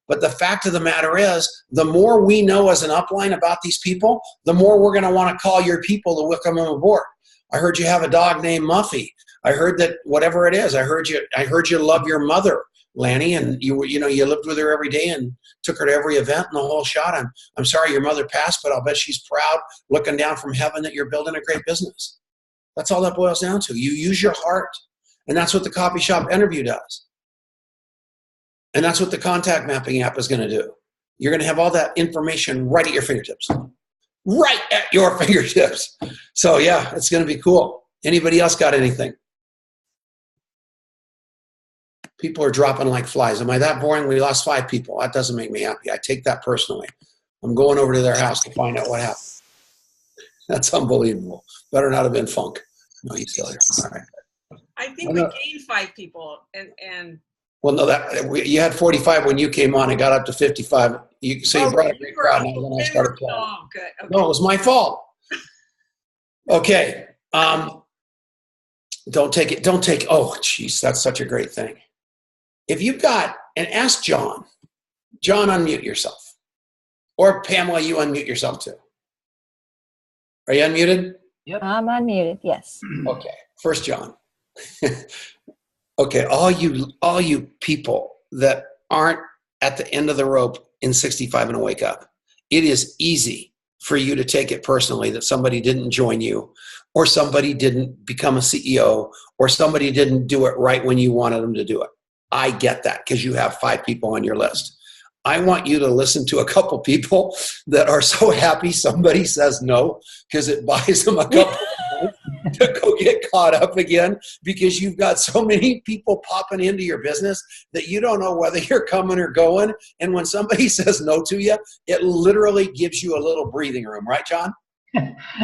But the fact of the matter is, the more we know as an upline about these people, the more we're going to want to call your people to welcome them aboard. I heard you have a dog named Muffy. I heard that whatever it is, I heard you love your mother, Lanny, and you lived with her every day and took her to every event and the whole shot. I'm sorry your mother passed, but I'll bet she's proud looking down from heaven that you're building a great business. That's all that boils down to. You use your heart, and that's what the coffee shop interview does. And that's what the contact mapping app is going to do. You're going to have all that information right at your fingertips. Right at your fingertips. So yeah, it's going to be cool. Anybody else got anything? People are dropping like flies. Am I that boring? We lost 5 people. That doesn't make me happy. I take that personally. I'm going over to their house to find out what happened. That's unbelievable. Better not have been Funk. No, he's still here. All right. I think we gained 5 people, and Well, no, you had 45 when you came on. It got up to 55. You brought a great crowd. And then I started playing. Oh, good. Okay. No, it was my fault. Okay. Don't take it. Oh, geez, that's such a great thing. If you've got, and ask John. John, unmute yourself. Or Pamela, you unmute yourself too. Are you unmuted? Yep. I'm unmuted, yes. Okay. First, John. Okay, all you people that aren't at the end of the rope in 65 and wake up. It is easy for you to take it personally that somebody didn't join you, or somebody didn't become a CEO, or somebody didn't do it right when you wanted them to do it. I get that because you have 5 people on your list. I want you to listen to a couple people that are so happy somebody says no, because it buys them a couple to go get caught up again, because you've got so many people popping into your business that you don't know whether you're coming or going. And when somebody says no to you, it literally gives you a little breathing room. Right, John?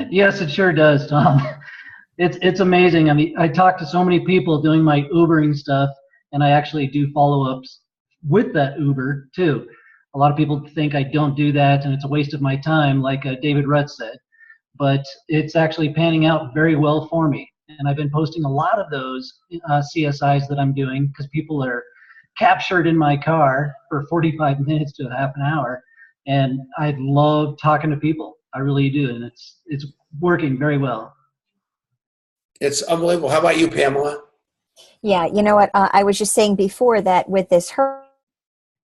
Yes, it sure does, Tom. It's amazing. I mean, I talk to so many people doing my Ubering stuff, and I actually do follow-ups with that Uber too. A lot of people think I don't do that and it's a waste of my time, like David Rutt said, but it's actually panning out very well for me. And I've been posting a lot of those CSIs that I'm doing because people are captured in my car for 45 minutes to a half an hour. And I love talking to people. I really do. And it's working very well. It's unbelievable. How about you, Pamela? Yeah, you know what? I was just saying before that with this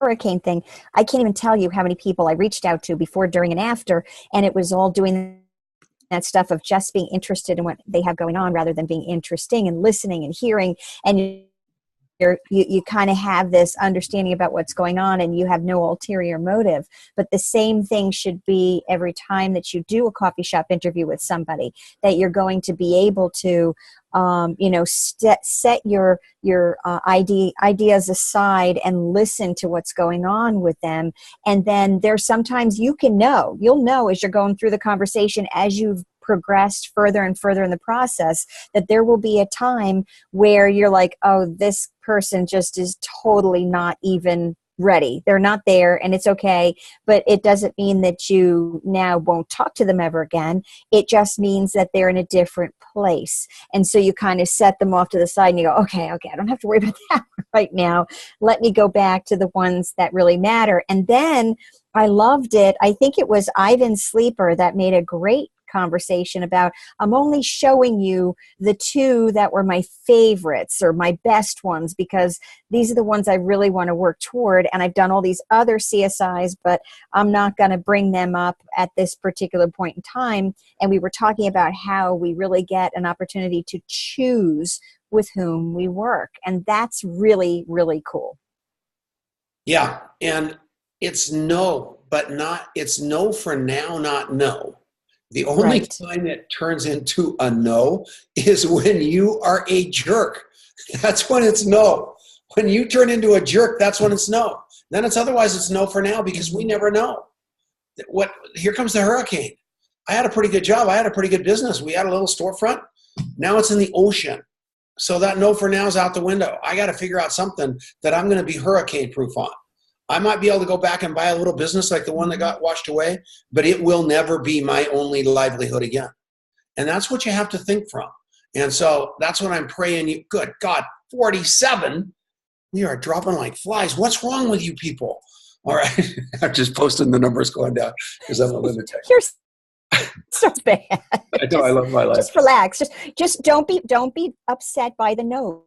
hurricane thing, I can't even tell you how many people I reached out to before, during, and after, and it was all doing that stuff of just being interested in what they have going on rather than being interesting and listening and hearing. And you kind of have this understanding about what's going on and you have no ulterior motive. But the same thing should be every time that you do a coffee shop interview with somebody, that you're going to be able to set your ideas aside and listen to what's going on with them. And then there's sometimes you'll know as you're going through the conversation, as you've progressed further and further in the process, that there will be a time where you're like, oh, this person just is totally not even ready. They're not there, and it's okay. But it doesn't mean that you now won't talk to them ever again. It just means that they're in a different place. And so you kind of set them off to the side and you go, okay, I don't have to worry about that right now. Let me go back to the ones that really matter. And then I loved it. I think it was Ivan Sleeper that made a great conversation about, I'm only showing you the 2 that were my favorites or my best ones, because these are the ones I really want to work toward. And I've done all these other CSIs, but I'm not going to bring them up at this particular point in time. And we were talking about how we really get an opportunity to choose with whom we work. And that's really, really cool. Yeah. And it's no, but not, it's no for now, not no. The only time it turns into a no is when you are a jerk. That's when it's no. When you turn into a jerk, that's when it's no. Then otherwise it's no for now, because we never know. Here comes the hurricane. I had a pretty good job. I had a pretty good business. We had a little storefront. Now it's in the ocean. So that no for now is out the window. I got to figure out something that I'm going to be hurricane proof on. I might be able to go back and buy a little business like the one that got washed away, but it will never be my only livelihood again. And that's what you have to think from. And so that's what I'm praying you. Good God, 47. We are dropping like flies. What's wrong with you people? All right. I'm just posting the numbers going down because I'm a lunatic. You're so bad. I know, I love my life. Just relax. Just don't be upset by the no.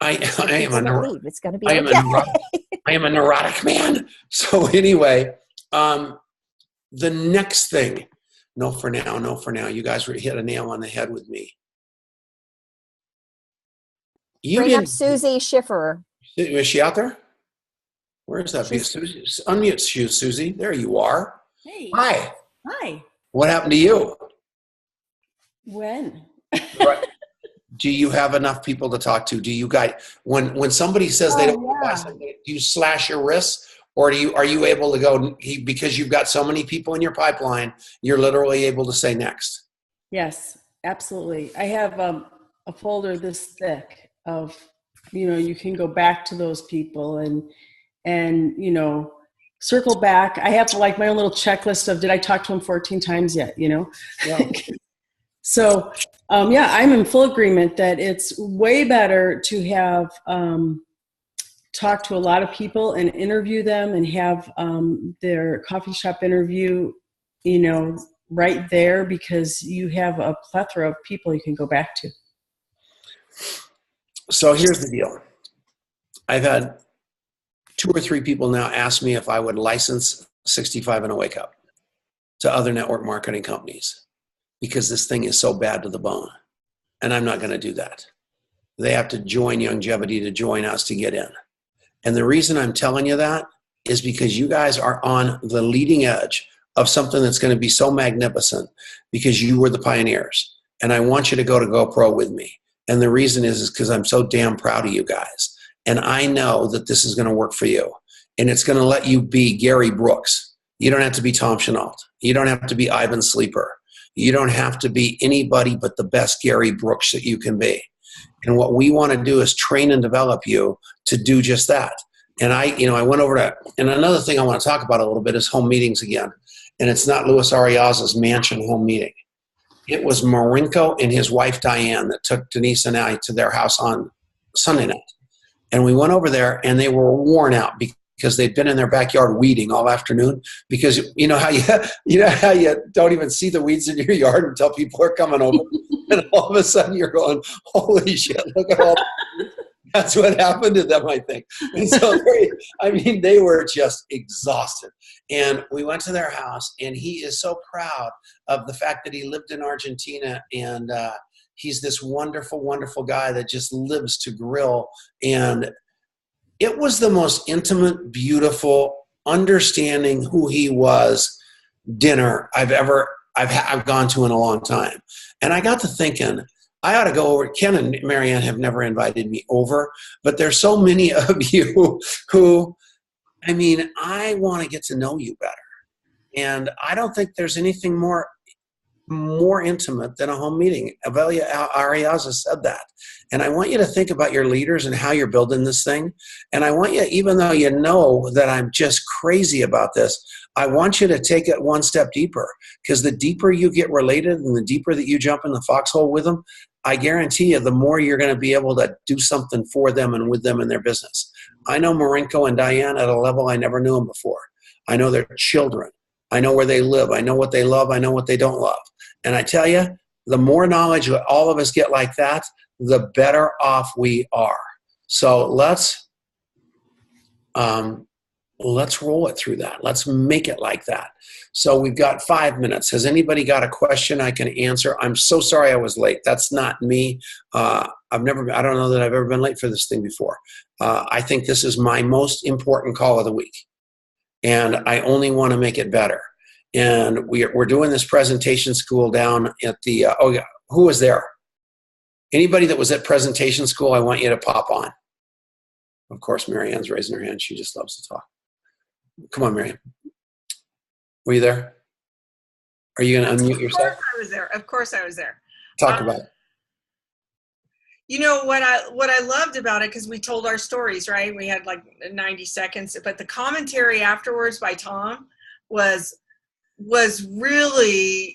I am it's going to be okay. I am a neurotic man. So anyway, the next thing, no for now, no for now. You guys hit a nail on the head with me. Bring up Susie Schiffer. Is she out there? Where's that? Susie, unmute you, Susie. There you are. Hey. Hi. Hi. What happened to you? When? Right. Do you have enough people to talk to? Do you guys, when somebody says they don't want to buy something, do you slash your wrists, or are you able to go, because you've got so many people in your pipeline, you're literally able to say next? Yes, absolutely. I have a folder this thick of, you can go back to those people and circle back. I have like my own little checklist of, did I talk to them 14 times yet? Yeah. So, I'm in full agreement that it's way better to have talk to a lot of people and interview them and have their coffee shop interview, right there, because you have a plethora of people you can go back to. So here's the deal. I've had 2 or 3 people now ask me if I would license 65 and a Wake Up to other network marketing companies, because this thing is so bad to the bone. And I'm not going to do that. They have to join Longevity to join us to get in. And the reason I'm telling you that is because you guys are on the leading edge of something that's going to be so magnificent, because you were the pioneers. And I want you to go to GoPro with me. And the reason is because I'm so damn proud of you guys. And I know that this is going to work for you. And it's going to let you be Gary Brooks. You don't have to be Tom Chenault. You don't have to be Ivan Sleeper. You don't have to be anybody but the best Gary Brooks that you can be. And what we want to do is train and develop you to do just that. And I went over to, and another thing I want to talk about a little bit is home meetings again. And it's not Luis Ariaza's mansion home meeting. It was Marinko and his wife Diane that took Denise and I to their house on Sunday night. And we went over there, and they were worn out because they'd been in their backyard weeding all afternoon. Because you know how you don't even see the weeds in your yard until people are coming over, and all of a sudden you're going, holy shit, look at all. That's what happened to them, I think. And so they were just exhausted. And we went to their house, and he is so proud of the fact that he lived in Argentina, and he's this wonderful, wonderful guy that just lives to grill. And it was the most intimate, beautiful, understanding who he was dinner I've gone to in a long time. And I got to thinking, I ought to go over. Ken and Marianne have never invited me over, but there's so many of you who, I want to get to know you better. And I don't think there's anything more intimate than a home meeting. Avelia Ariaza said that. And I want you to think about your leaders and how you're building this thing. And I want you, even though you know that I'm just crazy about this, I want you to take it one step deeper, because the deeper you get related and the deeper that you jump in the foxhole with them, I guarantee you the more you're going to be able to do something for them and with them in their business. I know Marinko and Diane at a level I never knew them before. I know their children. I know where they live. I know what they love. I know what they don't love. And I tell you, the more knowledge that all of us get like that, the better off we are. So let's roll it through that. Let's make it like that. So we've got 5 minutes. Has anybody got a question I can answer? I'm so sorry I was late. That's not me. I don't know that I've ever been late for this thing before. I think this is my most important call of the week. And I only want to make it better. And we're doing this presentation school down at the, who was there? Anybody that was at presentation school, I want you to pop on. Of course, Marianne's raising her hand. She just loves to talk. Come on, Marianne. Were you there? Are you going to unmute yourself? Of course I was there. Talk about it. You know what I loved about it, because we told our stories, right? We had like 90 seconds, but the commentary afterwards by Tom was really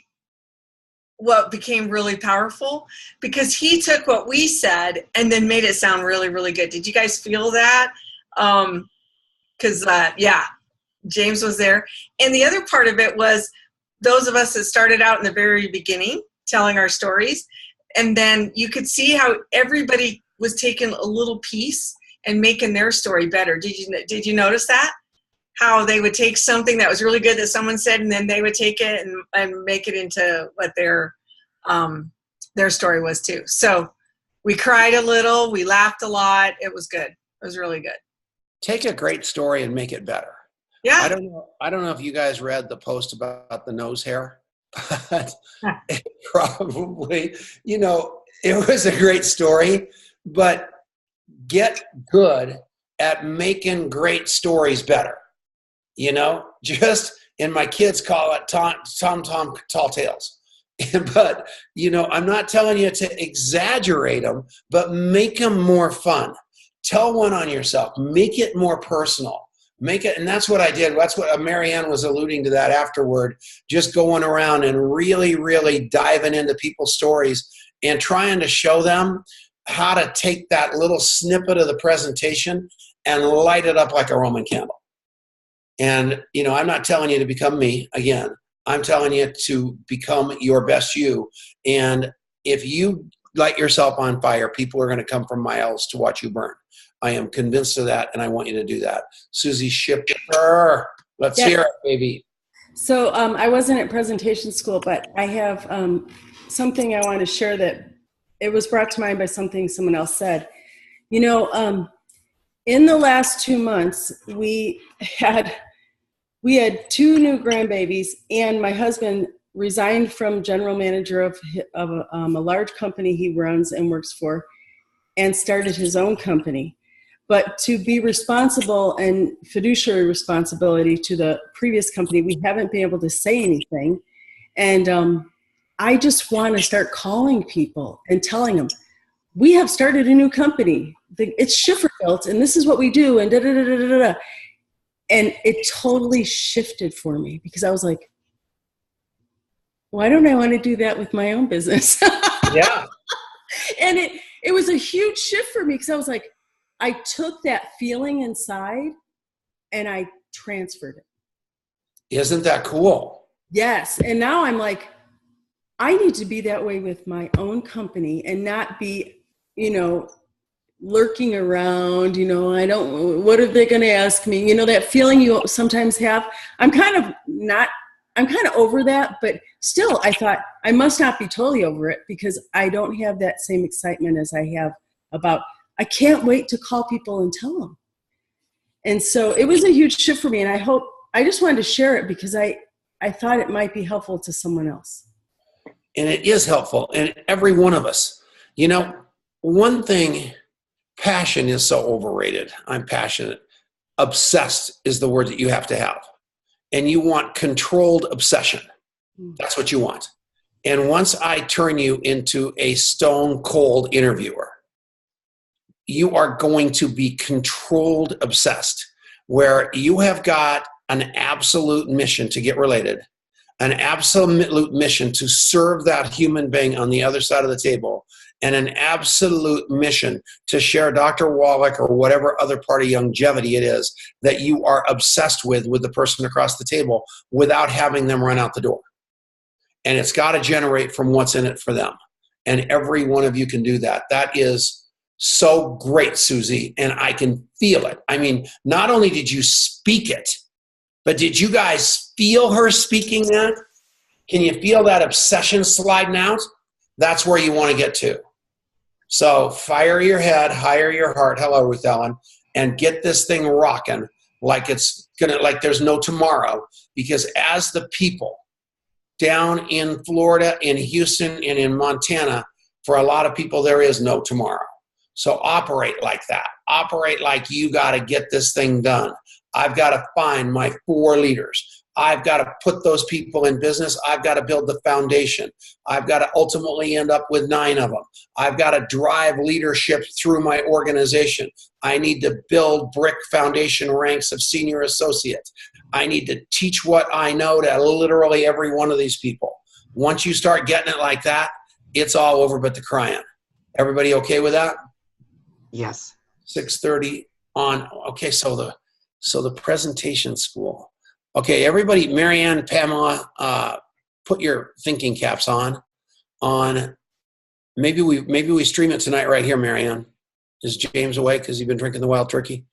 what became really powerful, because he took what we said and then made it sound really, really good. Did you guys feel that? James was there. And the other part of it was those of us that started out in the very beginning telling our stories, and then you could see how everybody was taking a little piece and making their story better. Did you notice that? How they would take something that was really good that someone said, and then they would take it and make it into what their story was too. So we cried a little, we laughed a lot. It was good. It was really good. take a great story and make it better. Yeah. I don't know if you guys read the post about the nose hair, but it probably, you know, it was a great story, but get good at making great stories better. You know, just, and my kids call it Tom Tall Tales. But, you know, I'm not telling you to exaggerate them, but make them more fun. Tell one on yourself. Make it more personal. Make it, and that's what I did. That's what Marianne was alluding to that afterward, just going around and really, really diving into people's stories and trying to show them how to take that little snippet of the presentation and light it up like a Roman candle. And, you know, I'm not telling you to become me again. I'm telling you to become your best you. And if you light yourself on fire, people are going to come from miles to watch you burn. I am convinced of that, and I want you to do that. Susie Shipper, let's hear it, baby. So I wasn't at presentation school, but I have something I want to share that it was brought to mind by something someone else said. You know, in the last 2 months, we had 2 new grandbabies, and my husband resigned from general manager of a large company he runs and works for, and started his own company. But to be responsible and fiduciary responsibility to the previous company, we haven't been able to say anything. And I just want to start calling people and telling them, we have started a new company. It's Schiffer Built, and this is what we do, and da-da-da-da-da-da. And it totally shifted for me because I was like, why don't I want to do that with my own business? Yeah. And it was a huge shift for me because I was like, I took that feeling inside and I transferred it. Isn't that cool? Yes. And now I'm like, I need to be that way with my own company and not be, you know, lurking around, you know, what are they going to ask me? You know, that feeling you sometimes have. I'm kind of over that, but still I thought I must not be totally over it because I don't have that same excitement as I have about, I can't wait to call people and tell them. And so it was a huge shift for me. And I just wanted to share it because I thought it might be helpful to someone else. And it is helpful. And every one of us, you know, one thing, passion is so overrated. I'm passionate. Obsessed is the word that you have to have. And you want controlled obsession. That's what you want. And once I turn you into a stone cold interviewer, you are going to be controlled obsessed, where you have got an absolute mission to get related, an absolute mission to serve that human being on the other side of the table, and an absolute mission to share Dr. Wallach or whatever other part of longevity it is that you are obsessed with the person across the table without having them run out the door. And it's got to generate from what's in it for them. And every one of you can do that. That is so great, Susie, and I can feel it. I mean, not only did you speak it, but did you guys feel her speaking that? Can you feel that obsession sliding out? That's where you want to get to. So fire your head, hire your heart. Hello, Ruth Ellen, and get this thing rocking like there's no tomorrow. Because as the people down in Florida, in Houston, and in Montana, for a lot of people, there is no tomorrow. So operate like that. Operate like you got to get this thing done. I've got to find my 4 leaders. I've got to put those people in business. I've got to build the foundation. I've got to ultimately end up with 9 of them. I've got to drive leadership through my organization. I need to build brick foundation ranks of senior associates. I need to teach what I know to literally every one of these people. Once you start getting it like that, it's all over but the crying. Everybody okay with that? Yes. 6:30 on. Okay, so the presentation school. Okay, everybody, Marianne, Pamela, put your thinking caps on. Maybe we stream it tonight right here, Marianne. Is James awake because he's been drinking the wild turkey?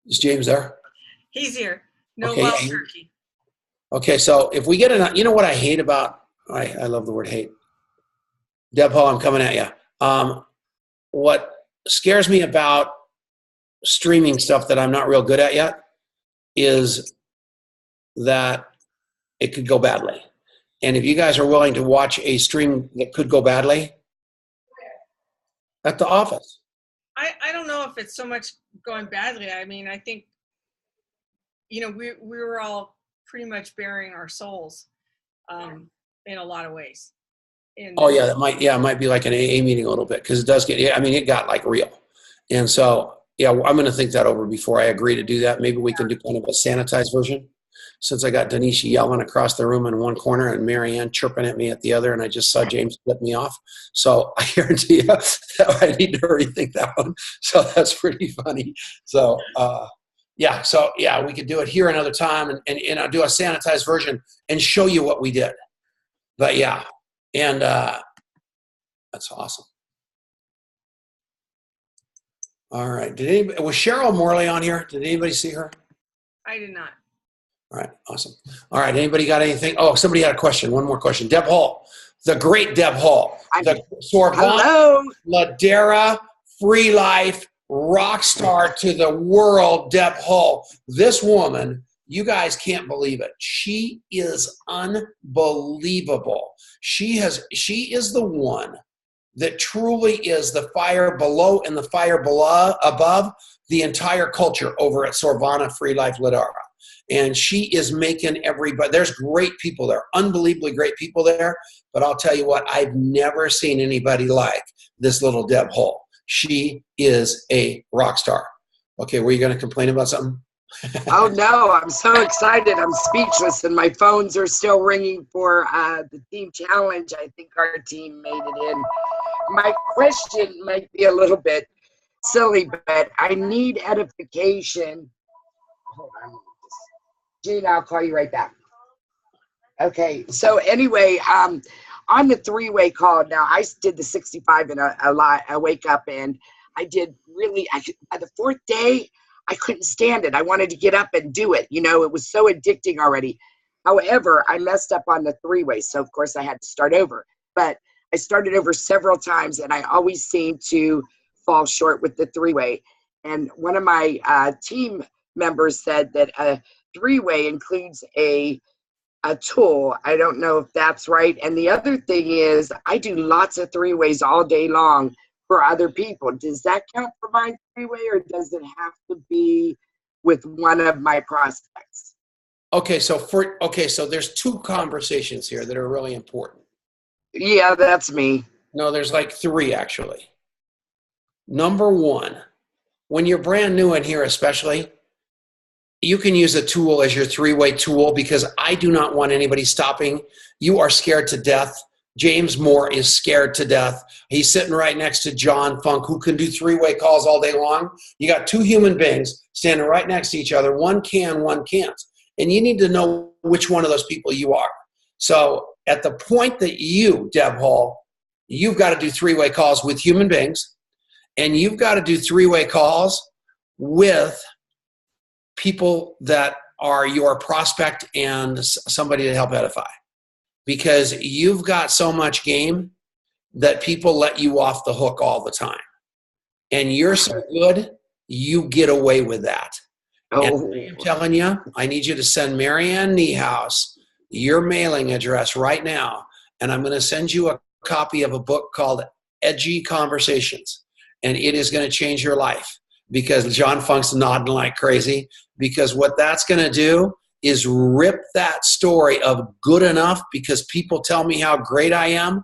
Is James there? He's here. No Okay, wild yeah. turkey. Okay, so if we get you know what I hate about, I love the word hate. Deb Hall, I'm coming at you. What scares me about streaming stuff that I'm not real good at yet is that it could go badly. And if you guys are willing to watch a stream that could go badly, at the office. I don't know if it's so much going badly. I mean, I think, you know, we were all pretty much bearing our souls in a lot of ways. Oh yeah, it might be like an AA meeting a little bit, because it does get, I mean, it got like real. And so, yeah, I'm going to think that over before I agree to do that. Maybe we can do kind of a sanitized version, since I got Denise yelling across the room in one corner and Marianne chirping at me at the other, and I just saw James flip me off. So I guarantee you that I need to rethink that one. So that's pretty funny. So, yeah, we could do it here another time and I'll do a sanitized version and show you what we did. But yeah, and that's awesome. All right. Was Cheryl Morley on here? Did anybody see her? I did not. All right. Awesome. All right. Anybody got anything? Oh, somebody had a question. One more question. Deb Hall, the great Deb Hall, the Sorbonne Ladera Free Life rock star to the world, Deb Hall. This woman, you guys can't believe it. She is unbelievable. She is the one that truly is the fire below and the fire above the entire culture over at Sorbonne Free Life Ladera. And she is making everybody, there's great people there, unbelievably great people there. But I'll tell you what, I've never seen anybody like this little Deb Hall. She is a rock star. Okay, were you going to complain about something? Oh no, I'm so excited. I'm speechless, and my phones are still ringing for the team challenge. I think our team made it in. My question might be a little bit silly, but I need edification. Hold on. Gina, I'll call you right back. Okay, so anyway, on the three-way call, now I did the 65 in a wake up, and I did really, by the fourth day, I couldn't stand it. I wanted to get up and do it. You know, it was so addicting already. However, I messed up on the three-way, so of course I had to start over. But I started over several times, and I always seemed to fall short with the three-way. And one of my team members said that a three-way includes a tool. I don't know if that's right. And the other thing is, I do lots of three-ways all day long for other people. Does that count for my three-way, or does it have to be with one of my prospects? Okay, so there's two conversations here that are really important. Yeah, that's me. No, there's like three actually. Number one, when you're brand new in here especially, you can use a tool as your three-way tool, because I do not want anybody stopping. You are scared to death. James Moore is scared to death. He's sitting right next to John Funk, who can do three-way calls all day long. You got two human beings standing right next to each other. One can, one can't. And you need to know which one of those people you are. So at the point that you, Deb Hall, you've got to do three-way calls with human beings, and you've got to do three-way calls with people that are your prospect and somebody to help edify, because you've got so much game that people let you off the hook all the time, and you're so good, you get away with that. Oh. And I'm telling you, I need you to send Marianne Niehaus your mailing address right now, and I'm going to send you a copy of a book called Edgy Conversations, and it is going to change your life, because John Funk's nodding like crazy, because what that's going to do is rip that story of good enough because people tell me how great I am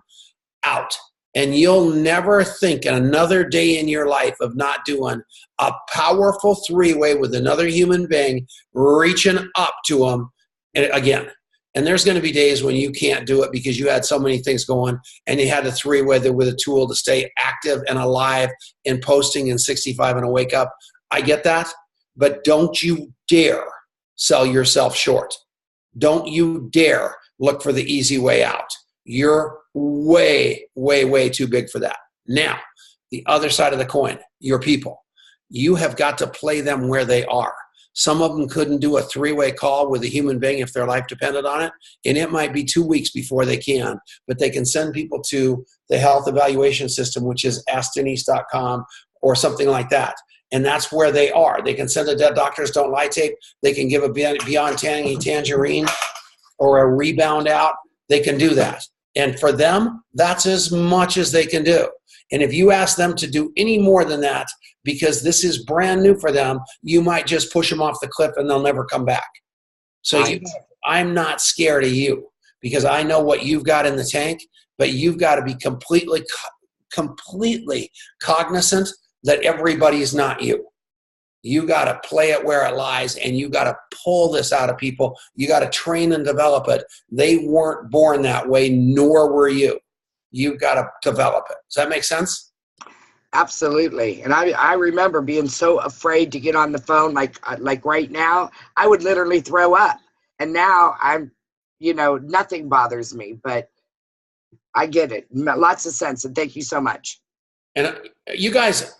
out. And you'll never think another day in your life of not doing a powerful three-way with another human being, reaching up to them again. And there's going to be days when you can't do it because you had so many things going, and you had a three-way with a tool to stay active and alive and posting in 65 and a wake up. I get that, but don't you dare sell yourself short. Don't you dare look for the easy way out. You're way, way, way too big for that. Now, the other side of the coin, your people. You have got to play them where they are. Some of them couldn't do a three-way call with a human being if their life depended on it, and it might be 2 weeks before they can, but they can send people to the health evaluation system, which is askdenise.com or something like that. And that's where they are. They can send a Dead Doctors Don't Lie tape. They can give a Beyond Tangy Tangerine or a Rebound out. They can do that. And for them, that's as much as they can do. And if you ask them to do any more than that, because this is brand new for them, you might just push them off the cliff and they'll never come back. So I'm not scared of you because I know what you've got in the tank, but you've got to be completely cognizant that everybody's not you. You got to play it where it lies, and you got to pull this out of people. You got to train and develop it. They weren't born that way, nor were you. You've got to develop it. Does that make sense? Absolutely. And I remember being so afraid to get on the phone, like right now, I would literally throw up. And now I'm, nothing bothers me, but I get it. Lots of sense. And thank you so much. And you guys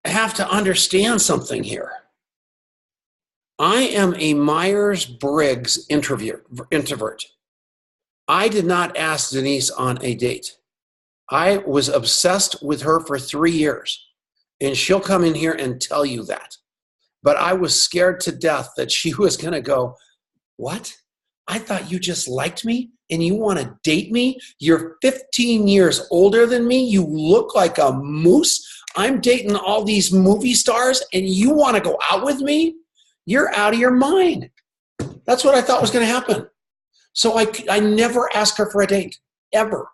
have to understand something here. I am a Myers-Briggs introvert. I did not ask Denise on a date. I was obsessed with her for 3 years, and she'll come in here and tell you that. But I was scared to death that she was going to go, what? I thought you just liked me and you want to date me? You're 15 years older than me. You look like a moose. I'm dating all these movie stars and you want to go out with me? You're out of your mind. That's what I thought was going to happen. So I never asked her for a date, ever.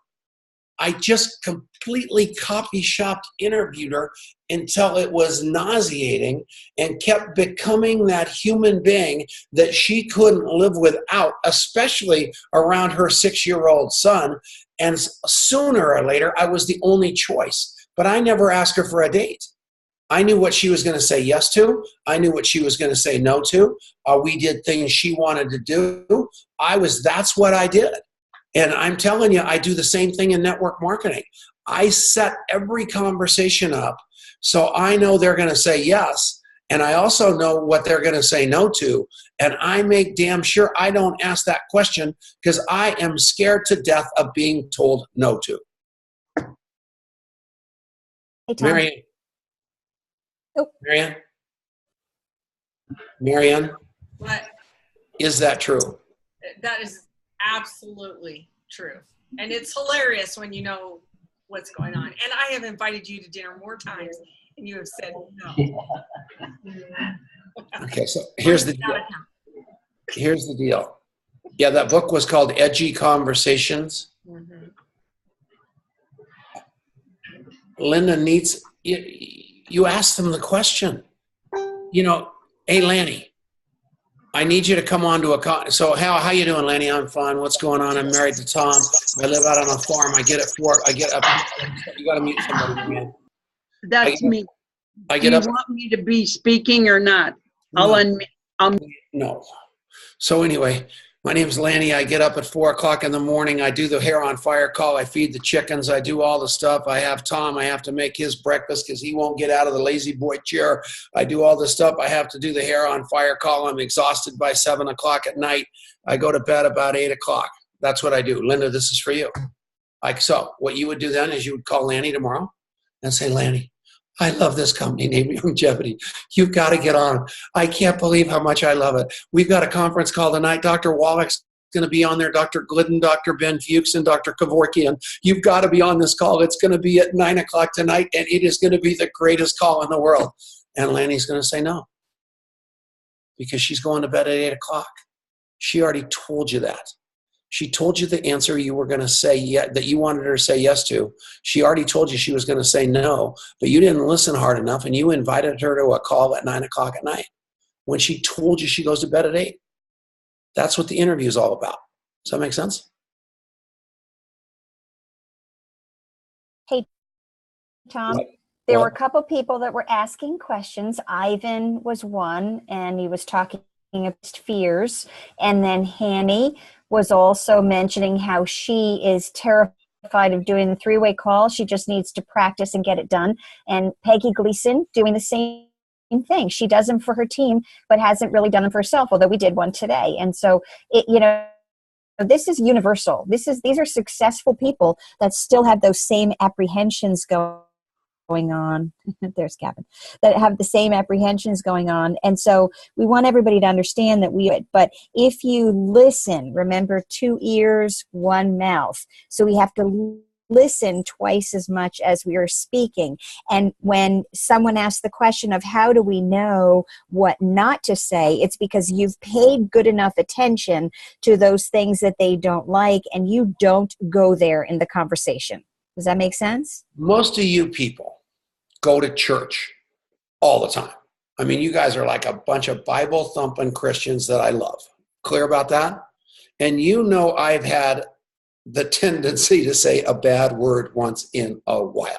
I just completely copy-shopped, interviewed her until it was nauseating and kept becoming that human being that she couldn't live without, especially around her 6-year-old son. And sooner or later, I was the only choice. But I never asked her for a date. I knew what she was going to say yes to. I knew what she was going to say no to. We did things she wanted to do. That's what I did. And I'm telling you, I do the same thing in network marketing. I set every conversation up so I know they're going to say yes, and I also know what they're going to say no to, and I make damn sure I don't ask that question because I am scared to death of being told no to. Hey, Tom. Marianne? Oh. Marianne? What? Is that true? That is absolutely true. And it's hilarious when you know what's going on. And I have invited you to dinner more times and you have said no. Okay, so here's the deal. Yeah, that book was called Edgy Conversations. Mm-hmm. Linda needs, you ask them the question. Hey, Lanny, I need you to come on to a so how you doing, Lanny? I'm fine. What's going on? I'm married to Tom. I live out on a farm. I get up. You got to mute somebody, man. That's me. I Do get you up. want me to be speaking or not? No. So anyway, my name's Lanny. I get up at 4 o'clock in the morning. I do the hair on fire call. I feed the chickens. I do all the stuff. I have Tom. I have to make his breakfast because he won't get out of the lazy boy chair. I do all the stuff. I have to do the hair on fire call. I'm exhausted by 7 o'clock at night. I go to bed about 8 o'clock. That's what I do. Linda, this is for you. So what you would do then is you would call Lanny tomorrow and say, Lanny, I love this company named Longevity. You've got to get on. I can't believe how much I love it. We've got a conference call tonight. Dr. Wallach's going to be on there. Dr. Glidden, Dr. Ben Fuchs, and Dr. Kevorkian. You've got to be on this call. It's going to be at 9 o'clock tonight, and it is going to be the greatest call in the world. And Lanny's going to say no because she's going to bed at 8 o'clock. She already told you that. She told you the answer you were going to say that you wanted her to say yes to. She already told you she was going to say no, but you didn't listen hard enough, and you invited her to a call at 9 o'clock at night when she told you she goes to bed at 8. That's what the interview is all about. Does that make sense? Hey, Tom. There were a couple people that were asking questions. Ivan was one, and he was talking about fears. And then Hanny was also mentioning how she is terrified of doing the 3-way call. She just needs to practice and get it done. And Peggy Gleason doing the same thing. She does them for her team, but hasn't really done them for herself, although we did one today. And so, this is universal. These are successful people that still have those same apprehensions going going on. There's Gavin. That have the same apprehensions going on. And so we want everybody to understand that but if you listen, remember 2 ears, 1 mouth. So we have to listen twice as much as we are speaking. And when someone asks the question of how do we know what not to say, it's because you've paid good enough attention to those things that they don't like, and you don't go there in the conversation. Does that make sense? Most of you people go to church all the time. I mean, you guys are like a bunch of Bible thumping Christians that I love. Clear about that? And you know I've had the tendency to say a bad word once in a while.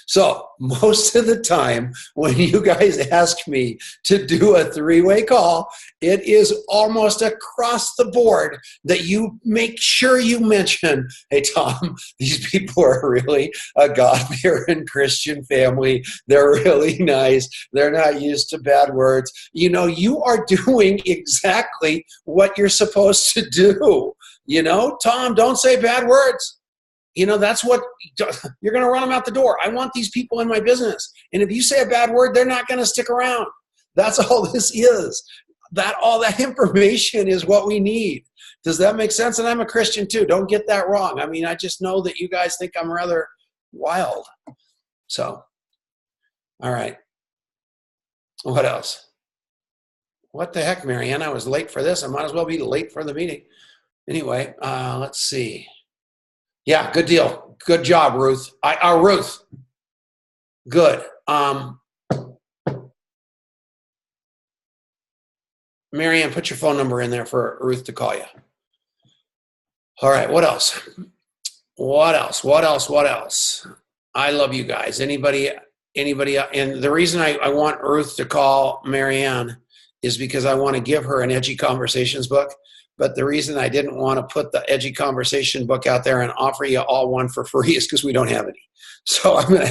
So most of the time when you guys ask me to do a 3-way call, it is almost across the board that you make sure you mention, hey, Tom, these people are really a God-fearing Christian family. They're really nice. They're not used to bad words. You know, you are doing exactly what you're supposed to do. You know, Tom, don't say bad words. You know, that's what you're going to run them out the door. I want these people in my business. And if you say a bad word, they're not going to stick around. That's all this is. All that information is what we need. Does that make sense? And I'm a Christian too. Don't get that wrong. I mean, I just know that you guys think I'm rather wild. So, all right. What else? What the heck, Marianne? I was late for this. I might as well be late for the meeting. Anyway, let's see. Yeah, good deal. Good job, Ruth. Ruth. Good. Marianne, put your phone number in there for Ruth to call you. All right, what else? What else? I love you guys. Anybody? And the reason I want Ruth to call Marianne is because I want to give her an Edgy Conversations book. But the reason I didn't want to put the Edgy Conversation book out there and offer you all one for free is because we don't have any. So I'm going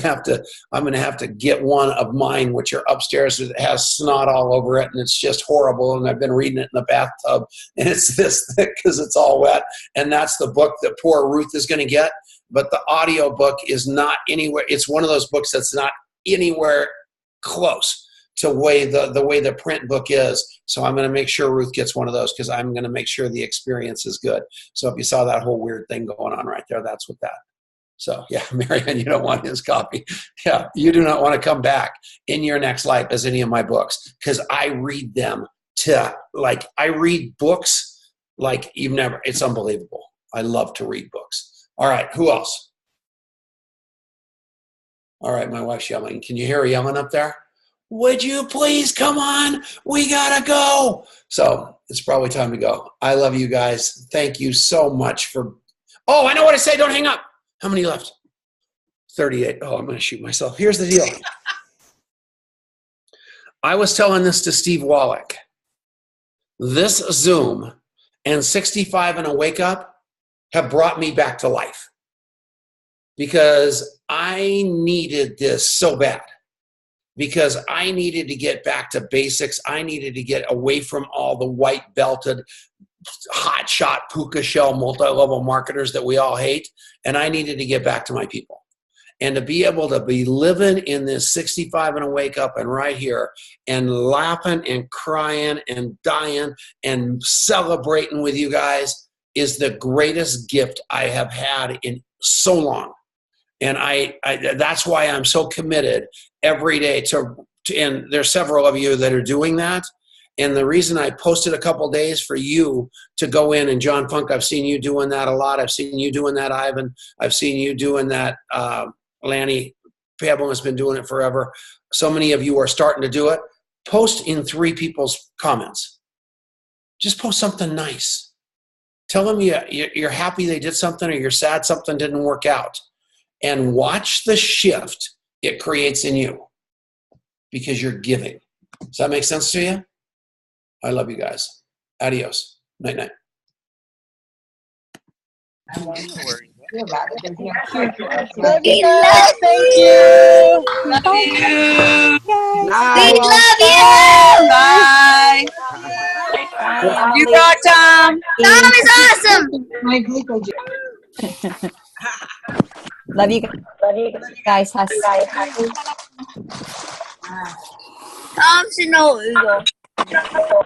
to have to get one of mine, which are upstairs. That has snot all over it, and it's just horrible. And I've been reading it in the bathtub, and it's this thick because it's all wet. And that's the book that poor Ruth is going to get. But the audio book is not anywhere. It's one of those books that's not anywhere close to the way the print book is. So I'm going to make sure Ruth gets one of those because I'm going to make sure the experience is good. So if you saw that whole weird thing going on right there, that's what that. So yeah, Marianne, you don't want his copy. Yeah, you do not want to come back in your next life as any of my books because I read them I read books like you've never, it's unbelievable. I love to read books. All right, who else? All right, my wife's yelling. Can you hear her yelling up there? Would you please come on? We gotta go. So it's probably time to go. I love you guys. Thank you so much for. Oh, I know what to say. Don't hang up. How many left? 38. Oh, I'm gonna shoot myself. Here's the deal. I was telling this to Steve Wallach. This Zoom and 65 and a wake up have brought me back to life because I needed this so bad. Because I needed to get back to basics. I needed to get away from all the white belted, hotshot puka shell multi-level marketers that we all hate. And I needed to get back to my people. And to be able to be living in this 65 and a wake up and right here and laughing and crying and dying and celebrating with you guys is the greatest gift I have had in so long. And I that's why I'm so committed every day to, and there's several of you that are doing that. And the reason I posted a couple days for you to go in, and John Funk, I've seen you doing that a lot. I've seen you doing that, Ivan. I've seen you doing that, Lanny. Pablo has been doing it forever. So many of you are starting to do it. Post in 3 people's comments. Just post something nice. Tell them you're happy they did something or you're sad something didn't work out. And watch the shift it creates in you because you're giving. Does that make sense to you? I love you guys. Adios. Night, night. Love you. Thank you. Love you. We love you. Bye. Bye. You rock, Tom. Tom is awesome. Love you guys. Huss. Tom Chenault.